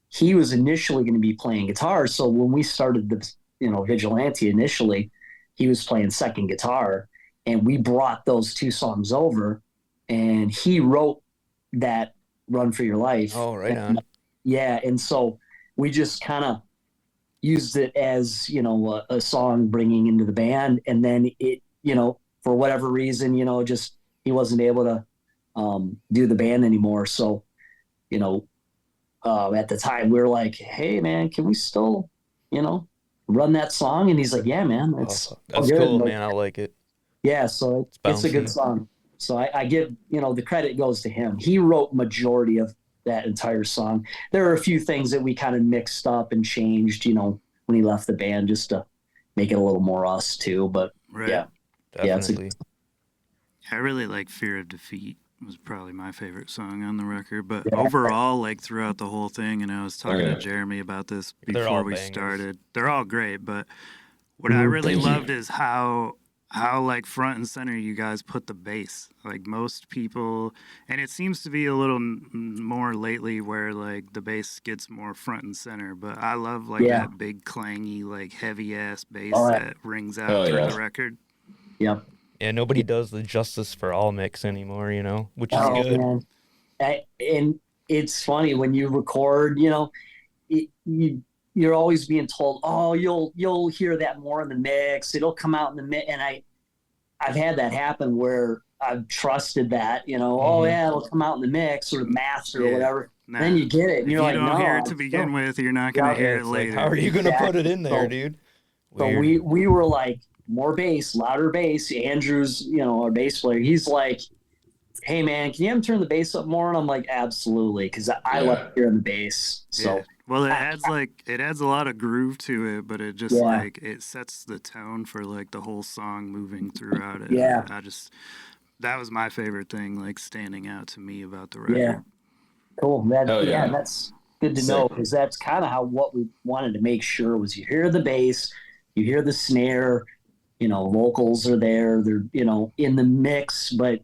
[SPEAKER 3] he was initially going to be playing guitar. So when we started the, Vigilante initially, he was playing second guitar, and we brought those two songs over, and he wrote that Run for Your Life.
[SPEAKER 2] Oh, right
[SPEAKER 3] and,
[SPEAKER 2] on.
[SPEAKER 3] Yeah. And so we just kind of used it as, a song bringing into the band. And then it, for whatever reason, just he wasn't able to do the band anymore. So, at the time we were like, hey man, can we still, run that song? And he's like, yeah, man, it's
[SPEAKER 2] that's
[SPEAKER 3] good.
[SPEAKER 2] cool,
[SPEAKER 3] But,
[SPEAKER 2] man. I like it.
[SPEAKER 3] yeah, so it's a good
[SPEAKER 2] bouncy.
[SPEAKER 3] song. So I give, the credit goes to him. He wrote majority of that entire song. There are a few things that we kind of mixed up and changed, when he left the band, just to make it a little more us too. But
[SPEAKER 1] Right.
[SPEAKER 3] yeah,
[SPEAKER 2] Definitely.
[SPEAKER 1] I really like Fear of Defeat. Was probably my favorite song on the record, but
[SPEAKER 3] Yeah.
[SPEAKER 1] overall, like throughout the whole thing, and I was talking
[SPEAKER 4] yeah.
[SPEAKER 1] to Jeremy about this
[SPEAKER 2] They're
[SPEAKER 1] before
[SPEAKER 2] all
[SPEAKER 1] we
[SPEAKER 2] bangers.
[SPEAKER 1] started. They're all great, but what I
[SPEAKER 3] Mhm.
[SPEAKER 1] really
[SPEAKER 4] Thank you.
[SPEAKER 1] loved is how like front and center you guys put the bass. Like most people, and it seems to be a little more lately where like the bass gets more front and center. But I love like
[SPEAKER 3] Yeah.
[SPEAKER 1] that big clangy, like heavy ass bass
[SPEAKER 3] Oh, yeah.
[SPEAKER 1] that rings out
[SPEAKER 4] Hell
[SPEAKER 1] through
[SPEAKER 4] yeah.
[SPEAKER 1] the record.
[SPEAKER 3] Yep.
[SPEAKER 2] Yeah, nobody does the Justice for All mix anymore, which is
[SPEAKER 3] Oh
[SPEAKER 2] good.
[SPEAKER 3] man. And it's funny when you record, you're always being told, oh, you'll hear that more in the mix. It'll come out in the mix. And I've had that happen where I've trusted that, oh
[SPEAKER 2] Mhm.
[SPEAKER 3] yeah, it'll come out in the mix or the master or
[SPEAKER 1] Yeah.
[SPEAKER 3] whatever.
[SPEAKER 1] Nah.
[SPEAKER 3] Then you get it, and
[SPEAKER 1] If
[SPEAKER 3] you're
[SPEAKER 1] you
[SPEAKER 3] like,
[SPEAKER 1] don't
[SPEAKER 3] no,
[SPEAKER 1] hear it
[SPEAKER 3] I'm
[SPEAKER 1] to begin
[SPEAKER 3] still.
[SPEAKER 1] with, you're not gonna
[SPEAKER 3] Yeah,
[SPEAKER 1] hear it
[SPEAKER 2] It's like,
[SPEAKER 1] later.
[SPEAKER 2] how are you gonna put it in there,
[SPEAKER 3] So-
[SPEAKER 2] dude?
[SPEAKER 3] So
[SPEAKER 2] Weird.
[SPEAKER 3] we were like more bass, louder bass. Andrew's, our bass player, he's like, hey man, can you have him turn the bass up more? And I'm like, absolutely, because I
[SPEAKER 4] Yeah.
[SPEAKER 3] love hearing the bass. So
[SPEAKER 1] Yeah. Well, it adds a lot of groove to it, but it just
[SPEAKER 3] Yeah.
[SPEAKER 1] like it sets the tone for like the whole song moving throughout it.
[SPEAKER 3] Yeah.
[SPEAKER 1] That was my favorite thing, like standing out to me about the record.
[SPEAKER 3] yeah, cool.
[SPEAKER 4] Hell yeah.
[SPEAKER 3] That's good to
[SPEAKER 4] Sick.
[SPEAKER 3] know, because that's kind of how what we wanted to make sure was you hear the bass, you hear the snare, vocals are there, they're in the mix, but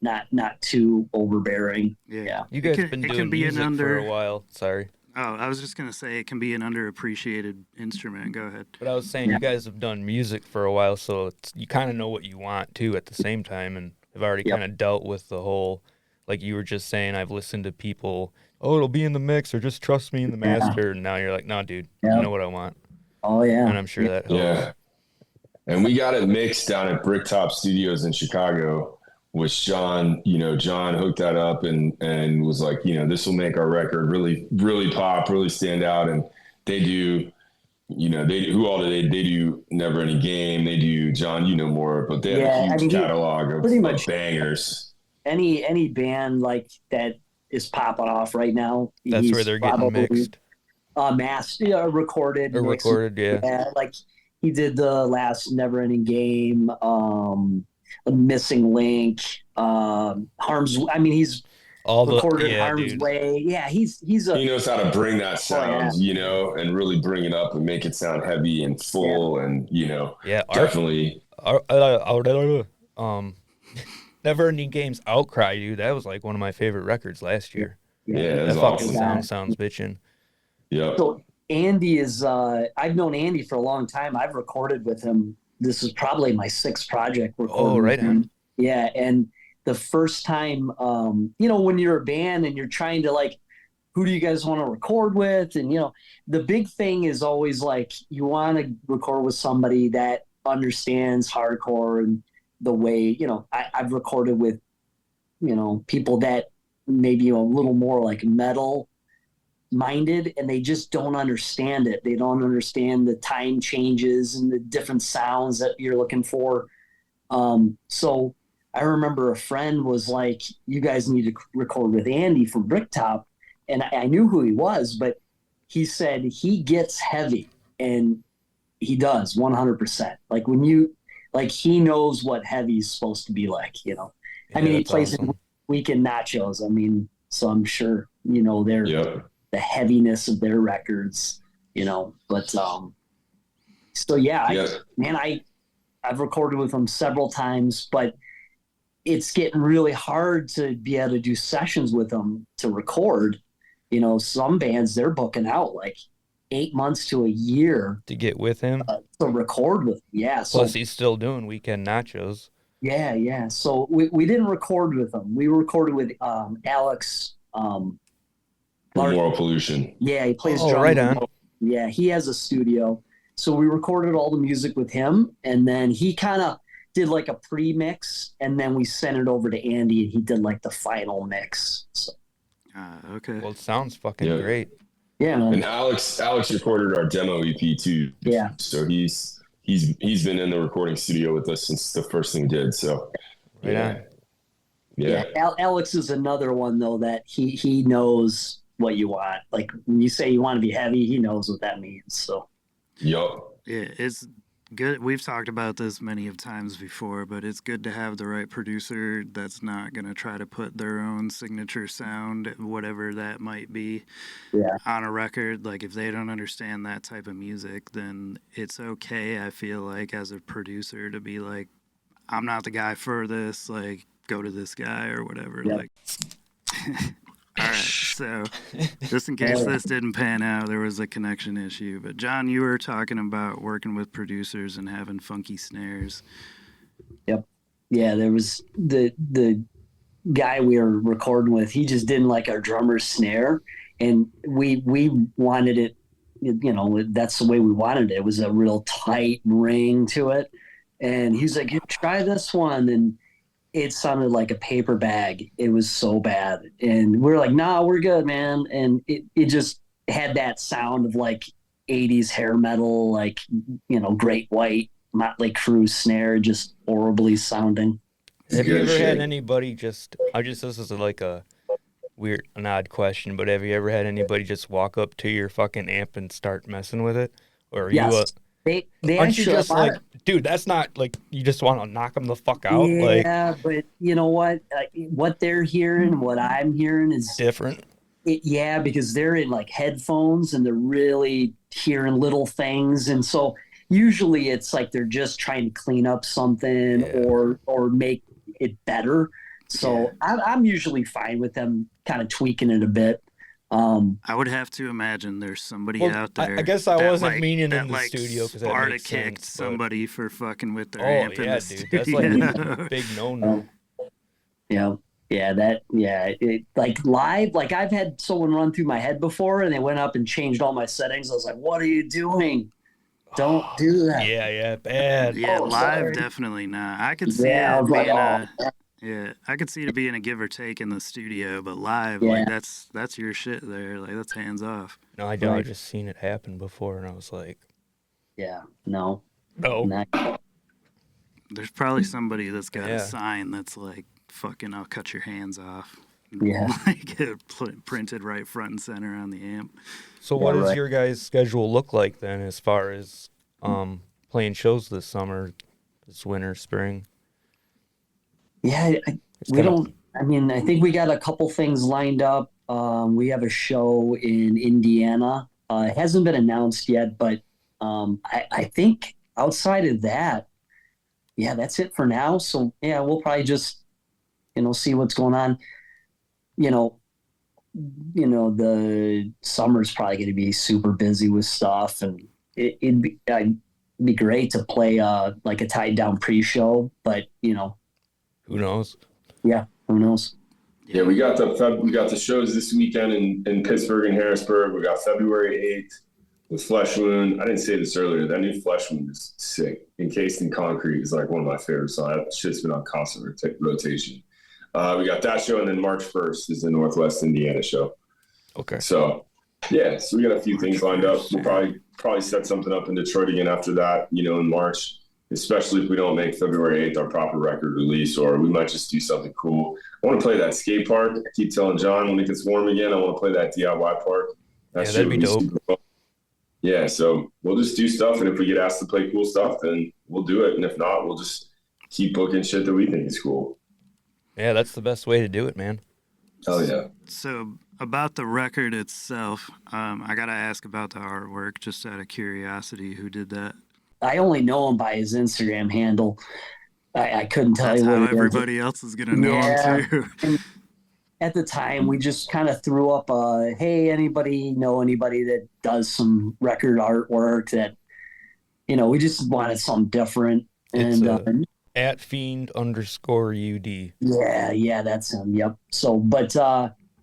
[SPEAKER 3] not too overbearing. Yeah.
[SPEAKER 2] You guys
[SPEAKER 1] can-
[SPEAKER 2] been
[SPEAKER 1] it can
[SPEAKER 2] doing
[SPEAKER 1] be an
[SPEAKER 2] music for a
[SPEAKER 1] under-
[SPEAKER 2] while. Sorry.
[SPEAKER 1] Oh, I was just gonna say it can be an underappreciated instrument. Go ahead.
[SPEAKER 2] But I was saying
[SPEAKER 3] Yeah.
[SPEAKER 2] you guys have done music for a while, so you kind of know what you want too at the same time, and have already
[SPEAKER 3] Yep.
[SPEAKER 2] kind of dealt with the whole, like you were just saying, I've listened to people, oh, it'll be in the mix, or just trust me in the
[SPEAKER 3] Yeah.
[SPEAKER 2] master, and now you're like, nah, dude,
[SPEAKER 3] Yeah.
[SPEAKER 2] I know what I want,
[SPEAKER 3] Oh yeah.
[SPEAKER 2] and I'm sure that helps.
[SPEAKER 4] Yeah. And we got it mixed down at Bricktop Studios in Chicago, which John hooked that up and was like, this will make our record really, really pop, really stand out. And they do, they do Never Ending Game. They do John, more, but they have
[SPEAKER 3] Yeah,
[SPEAKER 4] a huge
[SPEAKER 3] I mean,
[SPEAKER 4] catalog
[SPEAKER 3] pretty
[SPEAKER 4] of
[SPEAKER 3] much-
[SPEAKER 4] bangers.
[SPEAKER 3] Any band like that is popping off right now.
[SPEAKER 2] That's
[SPEAKER 3] he's
[SPEAKER 2] where they're getting
[SPEAKER 3] probably,
[SPEAKER 2] mixed
[SPEAKER 3] recorded,
[SPEAKER 2] or
[SPEAKER 3] mixed.
[SPEAKER 2] recorded. Yeah.
[SPEAKER 3] Like he did the last Never Ending Game, Missing Link, Harm's. I mean, he's
[SPEAKER 2] All the
[SPEAKER 3] recorded
[SPEAKER 2] yeah,
[SPEAKER 3] Harm's
[SPEAKER 2] dude.
[SPEAKER 3] Way. Yeah, he's a
[SPEAKER 4] He knows how to bring that sound,
[SPEAKER 3] yeah.
[SPEAKER 4] and really bring it up and make it sound heavy and full, and
[SPEAKER 2] Yeah,
[SPEAKER 4] definitely.
[SPEAKER 2] Never Ending Game's Outcry, dude. That was like one of my favorite records last year.
[SPEAKER 4] Yeah,
[SPEAKER 2] That
[SPEAKER 4] that's
[SPEAKER 2] fucking
[SPEAKER 4] awesome.
[SPEAKER 2] sounds bitchin'.
[SPEAKER 4] Yep.
[SPEAKER 3] So Andy is. I've known Andy for a long time. I've recorded with him. This is probably my sixth project recording.
[SPEAKER 2] Oh, right
[SPEAKER 3] with him.
[SPEAKER 2] on.
[SPEAKER 3] Yeah, and the first time, when you're a band and you're trying to like, who do you guys want to record with? And the big thing is always like you want to record with somebody that understands hardcore and the way I've recorded with people that maybe a little more like metal minded, and they just don't understand it. They don't understand the time changes and the different sounds that you're looking for. So I remember a friend was like, you guys need to record with Andy from Bricktop. And I knew who he was, but he said he gets heavy, and he does 100%. Like he knows what heavy is supposed to be like, I mean, he
[SPEAKER 2] that's
[SPEAKER 3] plays
[SPEAKER 2] awesome.
[SPEAKER 3] in Weekend Nachos. I mean, so I'm sure, they're
[SPEAKER 4] Yep.
[SPEAKER 3] the heaviness of their records, but so yeah,
[SPEAKER 4] Yep.
[SPEAKER 3] I've recorded with them several times, but it's getting really hard to be able to do sessions with them to record some bands, they're booking out like 8 months to a year
[SPEAKER 2] To get with him.
[SPEAKER 3] to record with him. Yeah.
[SPEAKER 2] Plus,
[SPEAKER 3] So
[SPEAKER 2] he's still doing weekend nachos.
[SPEAKER 3] yeah. So we didn't record with him. We recorded with Alex Martin.
[SPEAKER 4] Moral pollution.
[SPEAKER 3] Yeah, he plays
[SPEAKER 2] Oh,
[SPEAKER 3] drums.
[SPEAKER 2] right on.
[SPEAKER 3] Yeah, he has a studio. So we recorded all the music with him, and then he kind of did like a pre-mix, and then we sent it over to Andy, and he did like the final mix. So,
[SPEAKER 1] Okay.
[SPEAKER 2] Well, it sounds fucking great.
[SPEAKER 3] yeah, man.
[SPEAKER 4] And Alex recorded our demo EP too.
[SPEAKER 3] Yeah.
[SPEAKER 4] So he's been in the recording studio with us since the first thing we did. So
[SPEAKER 2] Right on.
[SPEAKER 4] Yeah.
[SPEAKER 3] Alex is another one though that he knows what you want. Like when you say you want to be heavy, he knows what that means. So
[SPEAKER 4] Yup.
[SPEAKER 1] Yeah, it's good. We've talked about this many of times before, but it's good to have the right producer that's not going to try to put their own signature sound, whatever that might be, on a record. Like if they don't understand that type of music, then it's okay, I feel like, as a producer to be like, I'm not the guy for this, like go to this guy or whatever.
[SPEAKER 3] Yeah.
[SPEAKER 1] Like all right, so just in case this didn't pan out, there was a connection issue. But John, you were talking about working with producers and having funky snares.
[SPEAKER 3] Yep. Yeah, there was the guy we were recording with, he just didn't like our drummer's snare, and we wanted it, that's the way we wanted it. It was a real tight ring to it. And he's like, try this one. And it sounded like a paper bag. It was so bad. And we're like, nah, we're good, man. And it just had that sound of like 80s hair metal, like, Great White, Motley Crue snare, just horribly sounding.
[SPEAKER 2] Have you ever had anybody this is like an odd question, but have you ever had anybody just walk up to your fucking amp and start messing with it? Or are
[SPEAKER 3] yes. They
[SPEAKER 2] aren't you just like, dude, that's not like, you just want to knock them the fuck out?
[SPEAKER 3] Yeah, but you know what? What they're hearing, what I'm hearing is
[SPEAKER 2] different.
[SPEAKER 3] Because they're in like headphones and they're really hearing little things. And so usually it's like they're just trying to clean up something or make it better. So I'm usually fine with them kind of tweaking it a bit.
[SPEAKER 1] I would have to imagine there's somebody out there.
[SPEAKER 2] I guess I wasn't meaning in the studio because that makes sense.
[SPEAKER 1] Kicked somebody for fucking with their amp in the
[SPEAKER 2] dude, that's like a big no-no.
[SPEAKER 3] Like live, like I've had someone run through my head before, and they went up and changed all my settings. I was like, "What are you doing? Don't do that."
[SPEAKER 2] Yeah, bad.
[SPEAKER 1] Yeah, live definitely not. I could see it being I could see it being a give or take in the studio, but live, like that's your shit there. Like that's hands off.
[SPEAKER 2] No, I don't. I've just seen it happen before, and I was like,
[SPEAKER 3] no.
[SPEAKER 1] There's probably somebody that's got a sign that's like, "Fucking, I'll cut your hands off."
[SPEAKER 3] Yeah,
[SPEAKER 1] like printed right front and center on the amp.
[SPEAKER 2] So, what does your guys' schedule look like then, as far as playing shows this summer, this winter, spring?
[SPEAKER 3] Yeah, I think we got a couple things lined up. We have a show in Indiana. It hasn't been announced yet, but I think outside of that, that's it for now. So we'll probably just, see what's going on. The summer's probably going to be super busy with stuff, and it'd be great to play like a tied down pre-show, but
[SPEAKER 2] who knows?
[SPEAKER 3] Yeah, who knows?
[SPEAKER 4] Yeah, we got the shows this weekend in Pittsburgh and Harrisburg. We got February 8th with Flesh Wound. I didn't say this earlier. That new Flesh Wound is sick. Encased in Concrete is like one of my favorite songs. That shit's been on constant rotation. We got that show, and then March 1st is the Northwest Indiana show.
[SPEAKER 2] Okay.
[SPEAKER 4] So we got a few things lined up. We'll probably set something up in Detroit again after that, in March. Especially if we don't make February 8th our proper record release, or we might just do something cool. I want to play that skate park. I keep telling John when it gets warm again, I want to play that DIY park.
[SPEAKER 2] That'd be dope.
[SPEAKER 4] Yeah, so we'll just do stuff, and if we get asked to play cool stuff, then we'll do it. And if not, we'll just keep booking shit that we think is cool.
[SPEAKER 2] Yeah, that's the best way to do it, man.
[SPEAKER 4] Oh, yeah.
[SPEAKER 1] So about the record itself, I got to ask about the artwork, just out of curiosity. Who did that?
[SPEAKER 3] I only know him by his Instagram handle. I couldn't tell you what
[SPEAKER 1] That's how everybody else is going to know him, too.
[SPEAKER 3] at the time, we just kind of threw up hey, anybody that does some record artwork that, we just wanted something different.
[SPEAKER 2] It's
[SPEAKER 3] And
[SPEAKER 2] at fiend_UD.
[SPEAKER 3] yeah, that's him. Yep. So, but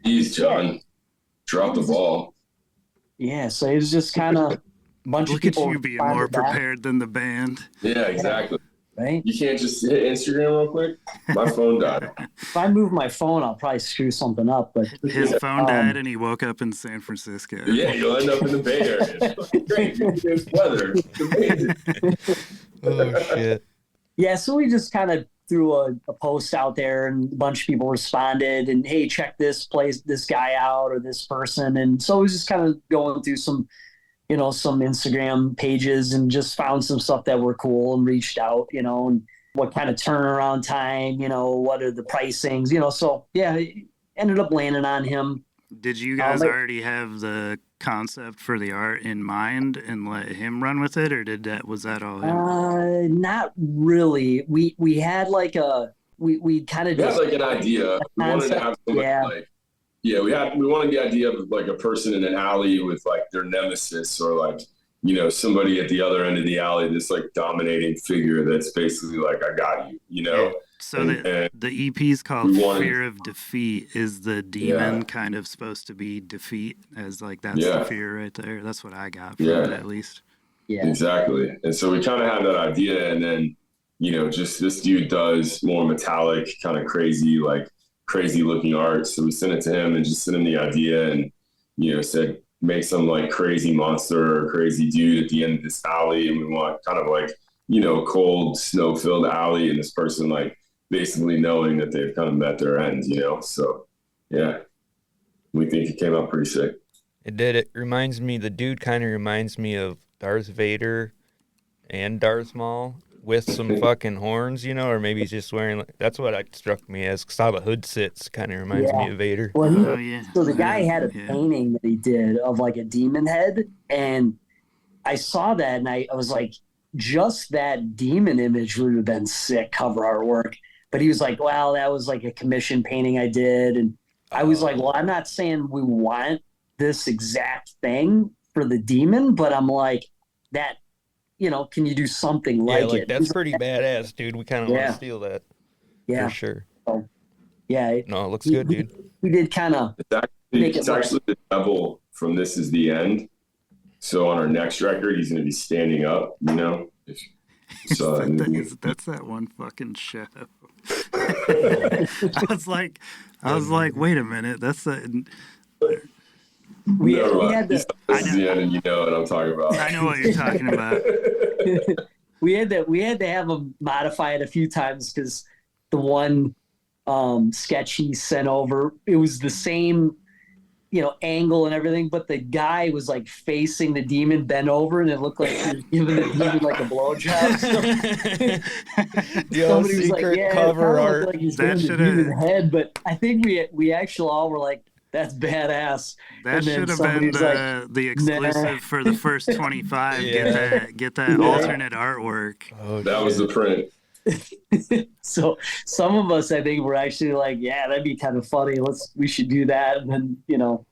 [SPEAKER 4] Jeez, John, drop the ball.
[SPEAKER 3] Yeah, so it was just kind of a bunch of
[SPEAKER 1] Look at
[SPEAKER 3] people
[SPEAKER 1] you being more
[SPEAKER 3] responded back,
[SPEAKER 1] prepared than the band.
[SPEAKER 4] Yeah, exactly.
[SPEAKER 3] right?
[SPEAKER 4] You can't just hit Instagram real quick. My phone died.
[SPEAKER 3] If I move my phone, I'll probably screw something up. But
[SPEAKER 1] His phone died and he woke up in San Francisco.
[SPEAKER 4] Yeah, you'll end up in the Bay Area. It's great. There's weather. It's amazing.
[SPEAKER 2] Oh shit.
[SPEAKER 3] yeah, so we just kind of threw a post out there, and a bunch of people responded, and hey, check this guy out, or this person. And so we was just kind of going through some Instagram pages and just found some stuff that were cool and reached out, and what kind of turnaround time, what are the pricings, so yeah, ended up landing on him.
[SPEAKER 1] Did you guys already have the concept for the art in mind and let him run with it, or was that all him?
[SPEAKER 3] Not really. We had like we kind of
[SPEAKER 4] had like an idea. We wanted to have somebody we wanted the idea of like a person in an alley with like their nemesis, or like, somebody at the other end of the alley, this like dominating figure that's basically like, I got you,
[SPEAKER 1] Yeah. So the EP's called Fear of Defeat. Is the demon kind of supposed to be defeat, as like that's the fear right there? That's what I got from it, at least.
[SPEAKER 3] Yeah,
[SPEAKER 4] exactly. And so we kind of had that idea, and then, just this dude does more metallic, kind of crazy looking art. So we sent it to him and just sent him the idea, and, said, make some like crazy monster or crazy dude at the end of this alley. And we want kind of like, cold, snow-filled alley, and this person like basically knowing that they've kind of met their end, So yeah, we think it came out pretty sick.
[SPEAKER 2] It did. It reminds me, the dude kind of reminds me of Darth Vader and Darth Maul with some fucking horns, or maybe he's just wearing, that's what it struck me as, because how the hood sits kind of reminds me of Vader.
[SPEAKER 3] Well, so the guy had a painting that he did of like a demon head, and I saw that, and I was like, just that demon image would have been sick cover artwork. But he was like, well, that was like a commission painting I did. And I was like, well, I'm not saying we want this exact thing for the demon, but I'm like, that, can you do something like it?
[SPEAKER 2] That's pretty badass, dude. We kind of want to steal that.
[SPEAKER 3] Yeah.
[SPEAKER 2] For sure.
[SPEAKER 3] So, yeah.
[SPEAKER 2] No, it looks good, dude.
[SPEAKER 3] We did kind of.
[SPEAKER 4] It's actually the devil from This Is the End. So on our next record, he's going to be standing up, So
[SPEAKER 1] that's that one fucking show. I was like, wait a minute, that's the.
[SPEAKER 3] We had
[SPEAKER 4] This is the end, and you know what I'm talking about.
[SPEAKER 1] I know what you're talking about.
[SPEAKER 3] we had to have him modify it a few times, because the one sketch he sent over, it was the same angle and everything, but the guy was like facing the demon, bent over, and it looked like he was giving the demon like a blowjob. Somebody was like, "Yeah,
[SPEAKER 2] cover art."
[SPEAKER 3] Like he's giving the demon head, but I think we actually all were like, "That's badass."
[SPEAKER 1] That should have been the exclusive for the first 25.
[SPEAKER 2] Yeah.
[SPEAKER 1] Get that alternate artwork.
[SPEAKER 2] Oh,
[SPEAKER 4] that was the print.
[SPEAKER 3] So some of us, I think, were actually like, yeah, that'd be kind of funny. We should do that. And then,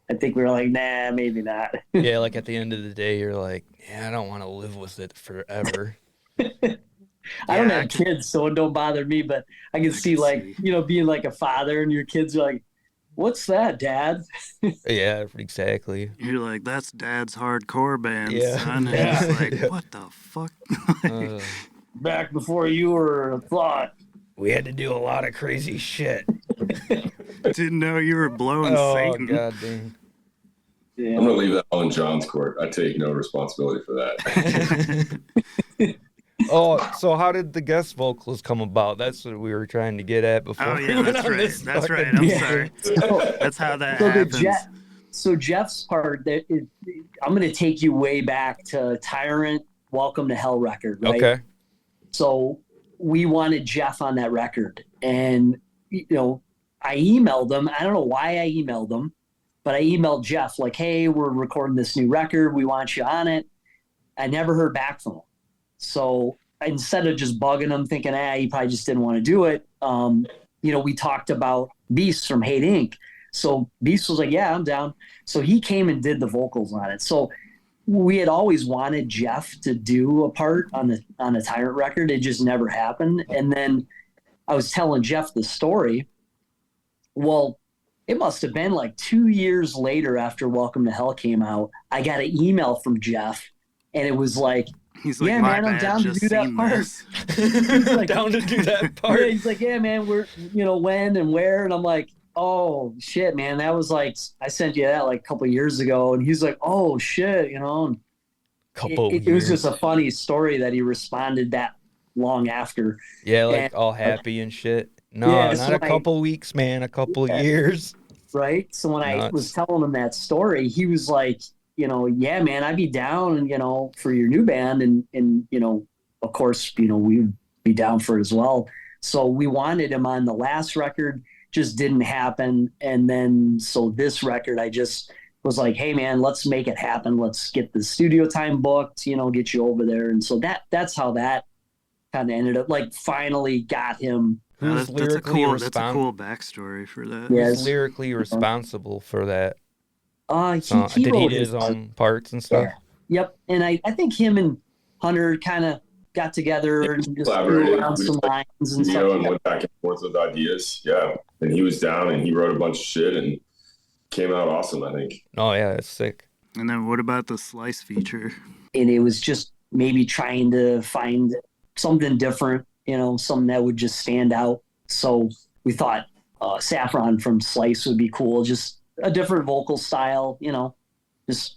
[SPEAKER 3] I think we were like, nah, maybe not.
[SPEAKER 2] Yeah, like at the end of the day, you're like, yeah, I don't want to live with it forever.
[SPEAKER 3] I don't have kids, so it don't bother me, but I can see being like a father, and your kids are like, what's that, Dad?
[SPEAKER 2] Yeah, exactly.
[SPEAKER 1] You're like, that's Dad's hardcore band, son. And
[SPEAKER 2] Yeah.
[SPEAKER 1] it's like, what the fuck?
[SPEAKER 3] Back before you were a thought.
[SPEAKER 2] We had to do a lot of crazy shit.
[SPEAKER 1] Didn't know you were blowing Satan.
[SPEAKER 2] Oh, god dang.
[SPEAKER 3] Yeah.
[SPEAKER 4] I'm going to leave that all in John's court. I take no responsibility for that.
[SPEAKER 2] Oh, so how did the guest vocals come about? That's what we were trying to get at before.
[SPEAKER 1] Oh, yeah, that's right. That's right. I'm sorry. That's how that happens.
[SPEAKER 3] So Jeff's part, I'm going to take you way back to Tyrant, Welcome to Hell record, right?
[SPEAKER 2] Okay.
[SPEAKER 3] So we wanted Jeff on that record. And, I emailed them. I don't know why I emailed them, but I emailed Jeff like, hey, we're recording this new record. We want you on it. I never heard back from him. So instead of just bugging him, thinking, he probably just didn't want to do it, we talked about Beast from Hate Inc. So Beast was like, yeah, I'm down. So he came and did the vocals on it. So we had always wanted Jeff to do a part on the Tyrant record. It just never happened. And then I was telling Jeff the story. Well, it must have been like 2 years later after Welcome to Hell came out. I got an email from Jeff, and it was like,
[SPEAKER 1] He's like,
[SPEAKER 3] yeah,
[SPEAKER 1] my
[SPEAKER 3] man, I'm
[SPEAKER 1] bad,
[SPEAKER 3] down to
[SPEAKER 1] just
[SPEAKER 3] do that
[SPEAKER 1] seen
[SPEAKER 3] part.
[SPEAKER 1] this.
[SPEAKER 3] He's like,
[SPEAKER 2] Down to do that part.
[SPEAKER 3] Yeah, he's like, yeah, man, we're, when and where. And I'm like, oh, shit, man. That was like, I sent you that like a couple of years ago. And he's like, oh, shit, and it was just a funny story that he responded that long after.
[SPEAKER 2] Yeah, like
[SPEAKER 3] and,
[SPEAKER 2] all happy and shit. No,
[SPEAKER 3] yeah,
[SPEAKER 2] not a couple weeks, man. A couple years.
[SPEAKER 3] Right. So when I was telling him that story, he was like, yeah, man, I'd be down, for your new band. And of course, we'd be down for it as well. So we wanted him on the last record, just didn't happen. And then, so this record, I just was like, hey, man, let's make it happen. Let's get the studio time booked, get you over there. And so that's how that kind of ended up, like, finally got him.
[SPEAKER 2] Who's lyrically
[SPEAKER 1] that's a cool backstory for that.
[SPEAKER 2] Who's lyrically responsible for that?
[SPEAKER 3] He
[SPEAKER 2] did
[SPEAKER 3] wrote
[SPEAKER 2] his own parts and stuff?
[SPEAKER 3] Yeah. Yep. And I think him and Hunter kind of got together and just threw around some lines and stuff.
[SPEAKER 4] And went back and forth with ideas. Yeah. And he was down and he wrote a bunch of shit and came out awesome, I think.
[SPEAKER 2] Oh, yeah, it's sick.
[SPEAKER 1] And then what about the Slice feature?
[SPEAKER 3] And it was just maybe trying to find something different, something that would just stand out. So we thought Saffron from Slice would be cool. Just a different vocal style, just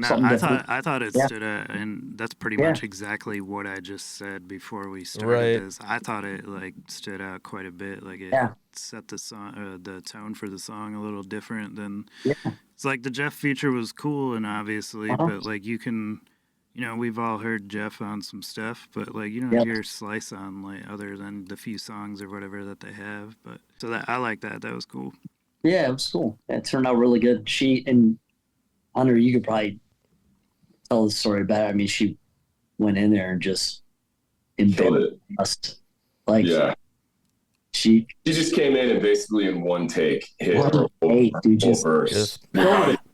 [SPEAKER 3] something different.
[SPEAKER 1] I thought it stood out, and that's pretty much exactly what I just said before we started this. I thought it stood out quite a bit. Like it set the song, the tone for the song a little different than. Yeah. It's like the Jeff feature was cool, and obviously, but like you can. We've all heard Jeff on some stuff, but you don't hear Slice on other than the few songs or whatever that they have. But so that I like that. That was cool.
[SPEAKER 3] Yeah, it was cool. It turned out really good. She and Hunter, you could probably tell the story better. I mean, she went in there and just embedded us. She
[SPEAKER 4] just came in and basically in one take hit her
[SPEAKER 3] whole
[SPEAKER 4] verse.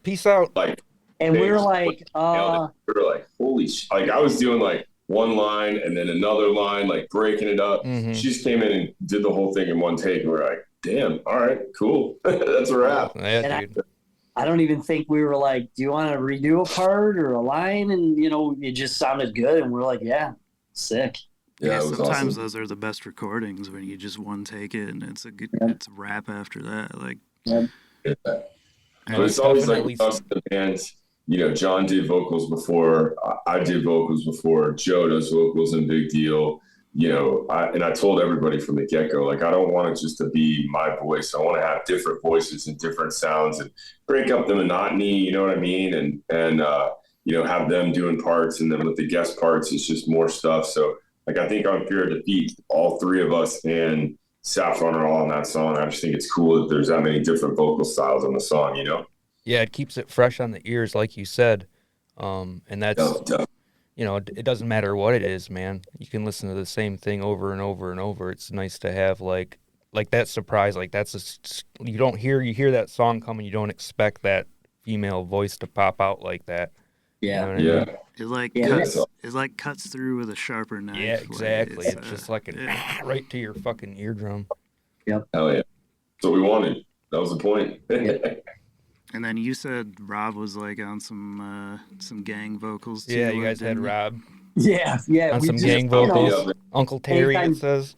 [SPEAKER 2] Peace out.
[SPEAKER 3] And we were like,
[SPEAKER 4] we were like, holy shit. Like I was doing one line and then another line, breaking it up.
[SPEAKER 2] Mm-hmm.
[SPEAKER 4] She just came in and did the whole thing in one take. And we're like, damn, all right, cool. That's a wrap.
[SPEAKER 2] Yeah,
[SPEAKER 3] I don't even think we were like, do you want to redo a part or a line? And, it just sounded good. And we're like, yeah, sick.
[SPEAKER 1] Yeah, sometimes those are the best recordings when you just one take it and it's a good, it's a rap after that.
[SPEAKER 4] But it's always us, the bands. John did vocals before. I did vocals before. Joe does vocals in Big Deal. I told everybody from the get-go, I don't want it just to be my voice. I want to have different voices and different sounds and break up the monotony, you know what I mean? And have them doing parts, and then with the guest parts, it's just more stuff. So, I think on Fear of Defeat, all three of us and Saffron are all on that song. I just think it's cool that there's that many different vocal styles on the song,
[SPEAKER 2] Yeah, it keeps it fresh on the ears, like you said. And that's... it doesn't matter what it is, man. You can listen to the same thing over and over and over. It's nice to have like that surprise. You hear that song coming, you don't expect that female voice to pop out like that.
[SPEAKER 3] Yeah.
[SPEAKER 2] You know what I mean?
[SPEAKER 1] It cuts through with a sharper knife.
[SPEAKER 2] Yeah, exactly. It's just right to your fucking eardrum.
[SPEAKER 3] Yep.
[SPEAKER 4] Hell yeah. That's what we wanted. That was the point.
[SPEAKER 1] And then you said Rob was on some gang vocals too.
[SPEAKER 2] Yeah, you guys had Rob.
[SPEAKER 3] Yeah.
[SPEAKER 2] On some gang vocals. Uncle Terry, it says.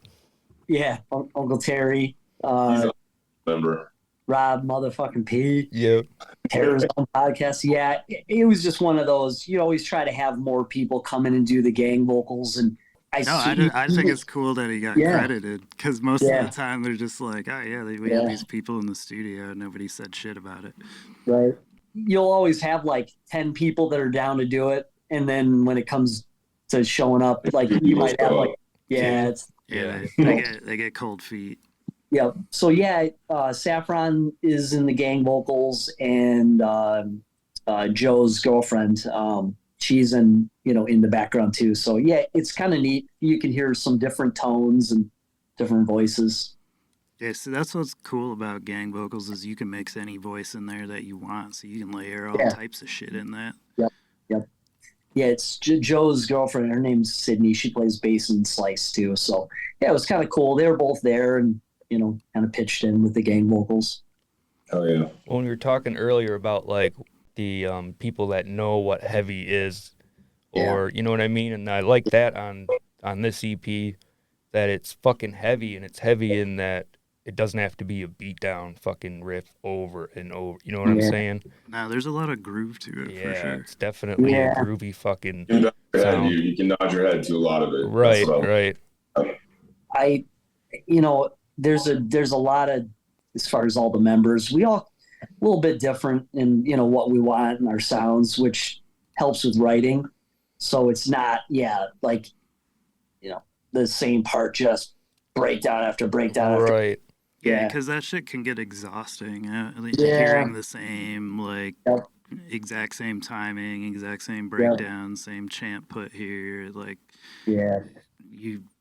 [SPEAKER 3] Yeah, Uncle Terry.
[SPEAKER 4] Member.
[SPEAKER 3] Rob motherfucking P.
[SPEAKER 2] Yep.
[SPEAKER 3] Terror's own podcast. Yeah, it was just one of those. You always try to have more people come in and do the gang vocals, and I
[SPEAKER 1] think it's cool that he got credited, because most of the time they're just like, oh yeah, we have these people in the studio and nobody said shit about it.
[SPEAKER 3] Right. You'll always have 10 people that are down to do it, and then when it comes to showing up, you might have
[SPEAKER 1] they get cold feet.
[SPEAKER 3] Yeah. So Saffron is in the gang vocals, and Joe's girlfriend, she's in the background too. So yeah, it's kind of neat. You can hear some different tones and different voices.
[SPEAKER 1] Yeah, so that's what's cool about gang vocals is you can mix any voice in there that you want, so you can layer all types of shit in that.
[SPEAKER 3] Yep. Yep. Yeah, it's Joe's girlfriend. Her name's Sydney. She plays bass and Slice too. So yeah, it was kind of cool. They were both there and kind of pitched in with the gang vocals.
[SPEAKER 4] Oh yeah.
[SPEAKER 2] When we were talking earlier about like the people that know what heavy is, or you know what I mean, and I like that on this EP that it's fucking heavy, and it's heavy in that it doesn't have to be a beat down fucking riff over and over. You know what I'm saying?
[SPEAKER 1] No, there's a lot of groove to it for sure.
[SPEAKER 2] It's definitely a groovy fucking
[SPEAKER 4] sound. You can nod your head to a lot of it.
[SPEAKER 2] Right, right.
[SPEAKER 3] There's a lot of, as far as all the members, we all a little bit different in what we want and our sounds, which helps with writing. So it's not the same part, just breakdown after breakdown.
[SPEAKER 2] Right.
[SPEAKER 1] Yeah, because that shit can get exhausting. Hearing the same, exact same timing, exact same breakdown, same chant put here.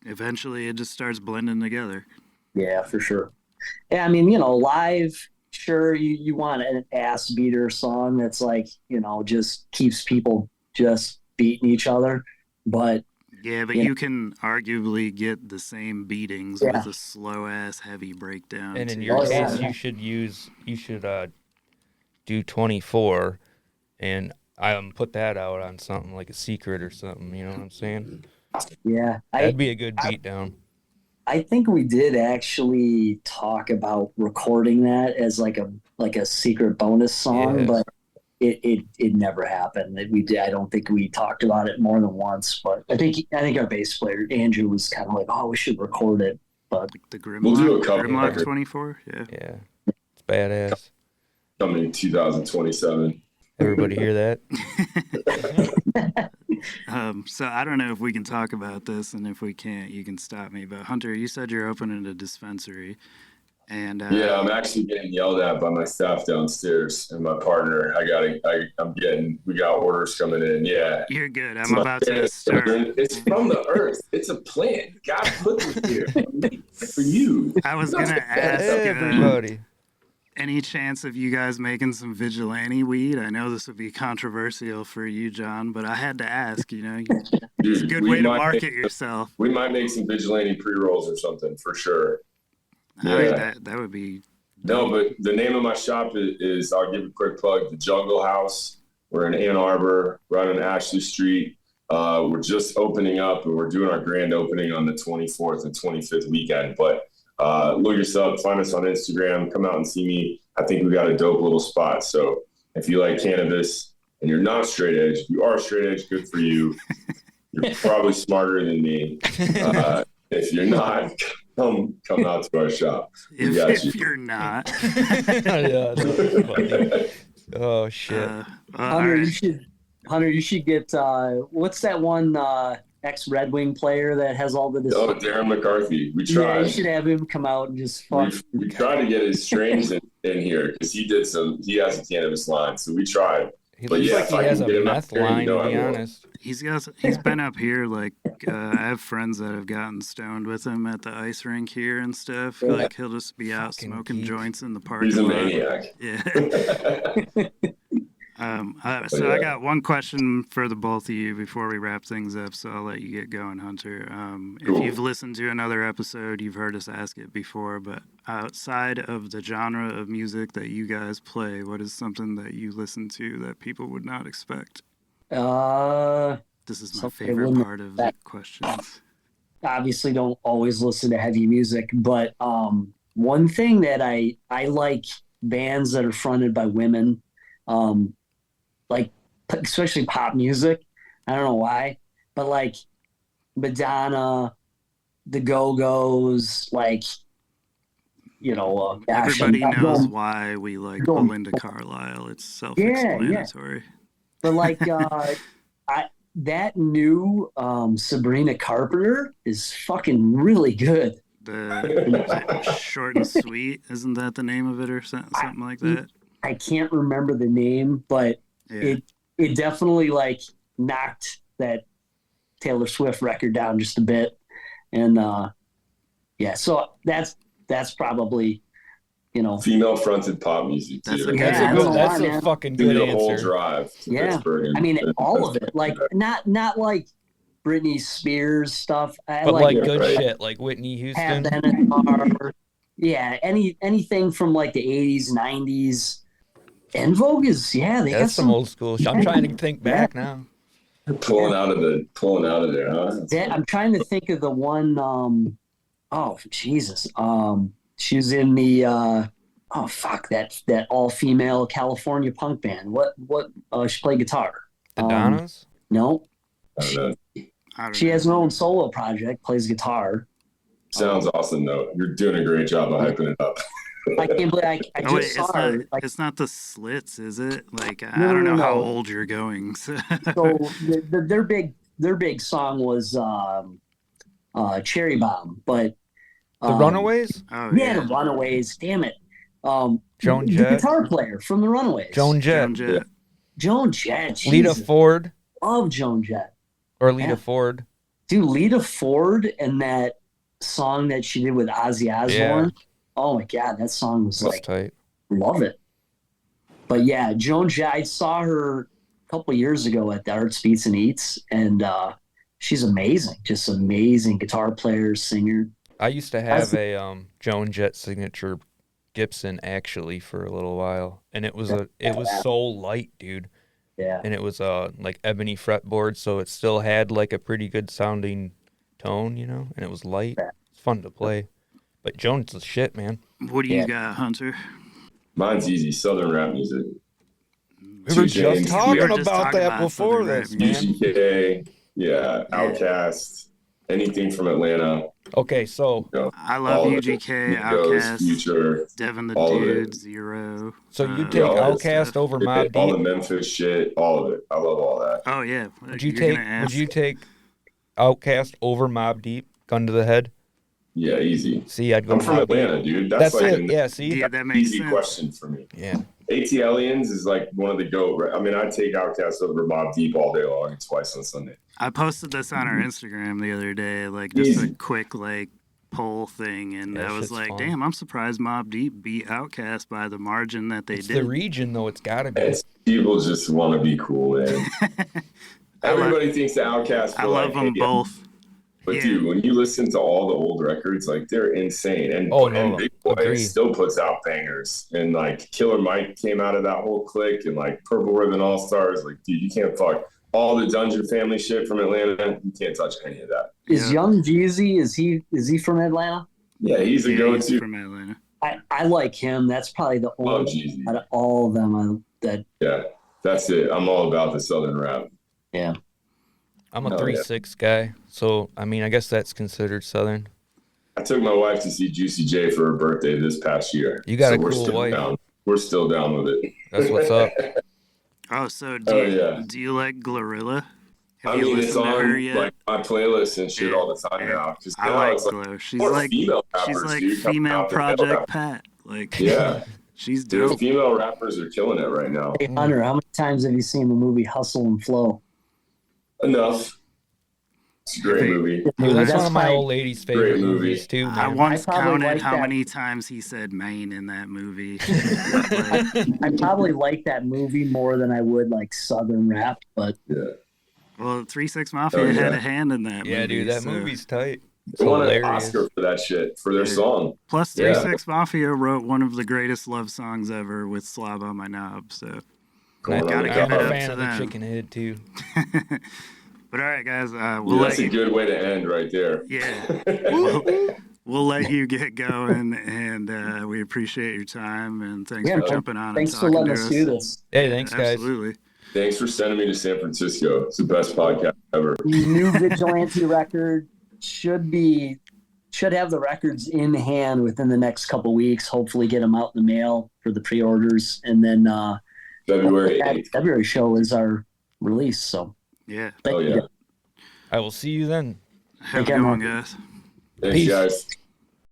[SPEAKER 1] Eventually it just starts blending together.
[SPEAKER 3] Yeah, for sure. Yeah, I mean, live, sure, you want an ass beater song that's just keeps people just beating each other. But
[SPEAKER 1] yeah, but you can arguably get the same beatings with a slow ass heavy breakdown.
[SPEAKER 2] And in your case, you should do 24 and put that out on something like a secret or something, you know what I'm saying?
[SPEAKER 3] Yeah.
[SPEAKER 2] That'd be a good beatdown.
[SPEAKER 3] I think we did actually talk about recording that as like a secret bonus song, but it never happened. I don't think we talked about it more than once, but I think our bass player Andrew was kind of like, oh, we should record it. But
[SPEAKER 1] the Grimlock 24,
[SPEAKER 2] yeah, it's badass.
[SPEAKER 4] Coming in 2027.
[SPEAKER 2] Everybody hear that?
[SPEAKER 1] So I don't know if we can talk about this, and if we can't, you can stop me. But Hunter, you said you're opening a dispensary, and
[SPEAKER 4] yeah, I'm actually getting yelled at by my staff downstairs and my partner. We got orders coming in. Yeah,
[SPEAKER 1] you're good. I'm about to start.
[SPEAKER 4] It's from the earth. It's a plant. God put this here for you.
[SPEAKER 1] I was gonna ask
[SPEAKER 2] everybody.
[SPEAKER 1] Any chance of you guys making some vigilante weed? I know this would be controversial for you, John, but I had to ask, it's a good way to market yourself.
[SPEAKER 4] We might make some vigilante pre-rolls or something for sure.
[SPEAKER 1] Yeah. That would be...
[SPEAKER 4] No, but the name of my shop is, I'll give a quick plug, The Jungle House. We're in Ann Arbor, right on Ashley Street. We're just opening up, and we're doing our grand opening on the 24th and 25th weekend, but look us up, find us on Instagram, come out and see me. I think we got a dope little spot. So if you like cannabis and you're not straight edge, if you are straight edge, good for you. You're probably smarter than me. If you're not, come out to our shop.
[SPEAKER 1] If you're not.
[SPEAKER 2] Oh shit.
[SPEAKER 3] Hunter, you should get what's that one ex-Red Wing player that has all the...
[SPEAKER 4] Oh, Darren McCarthy. We tried.
[SPEAKER 3] Yeah, you should have him come out and just fuck.
[SPEAKER 4] We tried to get his strains in here because he has a cannabis line, so we tried.
[SPEAKER 2] He looks like he has a meth line, to be honest.
[SPEAKER 1] He's been up here, I have friends that have gotten stoned with him at the ice rink here and stuff. Yeah. He'll just be out smoking joints in the parking lot.
[SPEAKER 4] He's a maniac.
[SPEAKER 1] Yeah. I got one question for the both of you before we wrap things up, so I'll let you get going, Hunter. Cool. If you've listened to another episode, you've heard us ask it before, but outside of the genre of music that you guys play, what is something that you listen to that people would not expect? This is my favorite part of the questions.
[SPEAKER 3] Obviously don't always listen to heavy music, but one thing that I like bands that are fronted by women, especially pop music. I don't know why, but Madonna, the Go-Go's,
[SPEAKER 1] everybody knows why we like Belinda Carlisle. It's self-explanatory.
[SPEAKER 3] Yeah. But that new Sabrina Carpenter is fucking really good.
[SPEAKER 1] The Short and Sweet, isn't that the name of it or something like that?
[SPEAKER 3] I can't remember the name, but it definitely knocked that Taylor Swift record down just a bit. And so that's probably,
[SPEAKER 4] female fronted pop music too.
[SPEAKER 2] That's a fucking good answer.
[SPEAKER 4] The whole drive to Pittsburgh.
[SPEAKER 3] I mean, all of it. Like not like Britney Spears stuff.
[SPEAKER 2] But like good shit, like Whitney Houston.
[SPEAKER 3] Yeah, anything from like the 80s, 90s. En Vogue is they got
[SPEAKER 2] some old school shit. I'm trying to think back now.
[SPEAKER 4] Pulling out of there, huh?
[SPEAKER 3] I'm trying to think of the one. Oh Jesus! She was in the that all female California punk band. What? She played guitar.
[SPEAKER 2] The Donnas?
[SPEAKER 3] No.
[SPEAKER 4] I don't
[SPEAKER 3] know. She has her own solo project. Plays guitar.
[SPEAKER 4] Sounds awesome though. You're doing a great job of hyping it up.
[SPEAKER 3] I can't believe I just saw her.
[SPEAKER 1] It's not the Slits, is it? Like I don't know how old you're going. So
[SPEAKER 3] their big song was Cherry Bomb, but
[SPEAKER 2] the Runaways.
[SPEAKER 3] The Runaways. Damn it,
[SPEAKER 2] Joan
[SPEAKER 3] Jett, the guitar player from the Runaways.
[SPEAKER 2] Joan Jett.
[SPEAKER 3] Lita
[SPEAKER 2] Ford.
[SPEAKER 3] Love Joan Jett.
[SPEAKER 2] Or Lita Ford.
[SPEAKER 3] Dude, Lita Ford and that song that she did with Ozzy Osbourne. Yeah. Oh my God, that song was
[SPEAKER 2] tight.
[SPEAKER 3] Love it. But yeah, Joan Jett, I saw her a couple of years ago at the Arts Beats and Eats, and she's amazing. Just amazing guitar player, singer.
[SPEAKER 2] I used to have a Joan Jett signature Gibson actually for a little while, and it was so light, dude.
[SPEAKER 3] Yeah.
[SPEAKER 2] And it was like ebony fretboard, so it still had like a pretty good sounding tone, and it was light. It's fun to play. But Jones is shit, man.
[SPEAKER 1] What do you got, Hunter?
[SPEAKER 4] Mine's easy. Southern rap music.
[SPEAKER 2] We were just talking about that before this, man.
[SPEAKER 4] UGK, Outkast, anything from Atlanta.
[SPEAKER 2] Okay, so
[SPEAKER 1] I love UGK, Outkast,
[SPEAKER 4] Future,
[SPEAKER 1] Devin the Dude, Zero.
[SPEAKER 2] So you take Outkast over Mobb Deep?
[SPEAKER 4] All the Memphis shit, all of it. I love all that.
[SPEAKER 1] Oh yeah.
[SPEAKER 2] Would you take Outkast over Mobb Deep? Gun to the head.
[SPEAKER 4] Yeah, easy.
[SPEAKER 2] See, I'd go.
[SPEAKER 4] I'm from Atlanta, dude. That's like
[SPEAKER 2] it. See,
[SPEAKER 1] that makes
[SPEAKER 4] easy
[SPEAKER 1] sense.
[SPEAKER 4] Question for me.
[SPEAKER 2] Yeah.
[SPEAKER 4] ATLians is like one of the GOAT. Right? I mean, I take Outkast over Mobb Deep all day long. It's twice on Sunday.
[SPEAKER 1] I posted this on our Instagram the other day, like just a quick poll thing, and I was like, damn, I'm surprised Mobb Deep beat Outkast by the margin that they did.
[SPEAKER 2] The region, though, it's got to be.
[SPEAKER 4] People just want to be cool, man. Everybody thinks the Outkast.
[SPEAKER 1] I love them both.
[SPEAKER 4] But dude, when you listen to all the old records, like they're insane. And, and Big Boy still puts out bangers. And like Killer Mike came out of that whole clique, and like Purple Ribbon All Stars. Like, dude, you can't fuck all the Dungeon Family shit from Atlanta. You can't touch any of that.
[SPEAKER 3] Is Young Jeezy? Is he from Atlanta?
[SPEAKER 4] Yeah, he's a go-to.
[SPEAKER 1] He's from Atlanta.
[SPEAKER 3] I like him. That's probably the only out of all of them
[SPEAKER 4] Yeah, that's it. I'm all about the Southern rap.
[SPEAKER 3] Yeah.
[SPEAKER 2] I'm a 3-6 guy, so I mean, I guess that's considered Southern.
[SPEAKER 4] I took my wife to see Juicy J for her birthday this past year.
[SPEAKER 2] You got a cool wife.
[SPEAKER 4] We're still down with it.
[SPEAKER 2] That's what's up.
[SPEAKER 1] Oh, so do you like Glorilla?
[SPEAKER 4] I mean, it's on like my playlist and shit all the time now.
[SPEAKER 1] I like Glo. She's like female Project Pat. Like, she's dope.
[SPEAKER 4] Dude, female rappers are killing it right now.
[SPEAKER 3] Hey, Hunter, how many times have you seen the movie Hustle and Flow?
[SPEAKER 4] Enough. It's a great movie.
[SPEAKER 2] Dude, that's one of my old lady's favorite movies too. Man.
[SPEAKER 1] I once counted how many times he said "main" in that movie.
[SPEAKER 3] I probably like that movie more than I would like Southern rap, but
[SPEAKER 1] well, 3 6 Mafia had a hand in that.
[SPEAKER 2] Yeah,
[SPEAKER 1] movie,
[SPEAKER 2] dude, that movie's tight.
[SPEAKER 4] They won an Oscar for that shit for their song.
[SPEAKER 1] Plus, 3 6 Mafia wrote one of the greatest love songs ever with "Slob on My Knob." So.
[SPEAKER 2] I gotta give it up to them. Chicken Head too.
[SPEAKER 1] But all right, guys,
[SPEAKER 4] that's a good way to end right there.
[SPEAKER 1] Yeah, we'll let you get going, and we appreciate your time, and thanks for jumping on.
[SPEAKER 3] Thanks for letting us do this.
[SPEAKER 2] Hey, thanks, guys.
[SPEAKER 1] Absolutely.
[SPEAKER 4] Thanks for sending me to San Francisco. It's the best podcast ever.
[SPEAKER 3] New Vigilante record should have the records in hand within the next couple weeks. Hopefully, get them out in the mail for the pre-orders, and then.
[SPEAKER 4] February 8th.
[SPEAKER 3] February show is our release, so
[SPEAKER 1] yeah.
[SPEAKER 3] Thank you.
[SPEAKER 2] I will see you then.
[SPEAKER 1] Have a good one, guys.
[SPEAKER 4] Thanks, guys.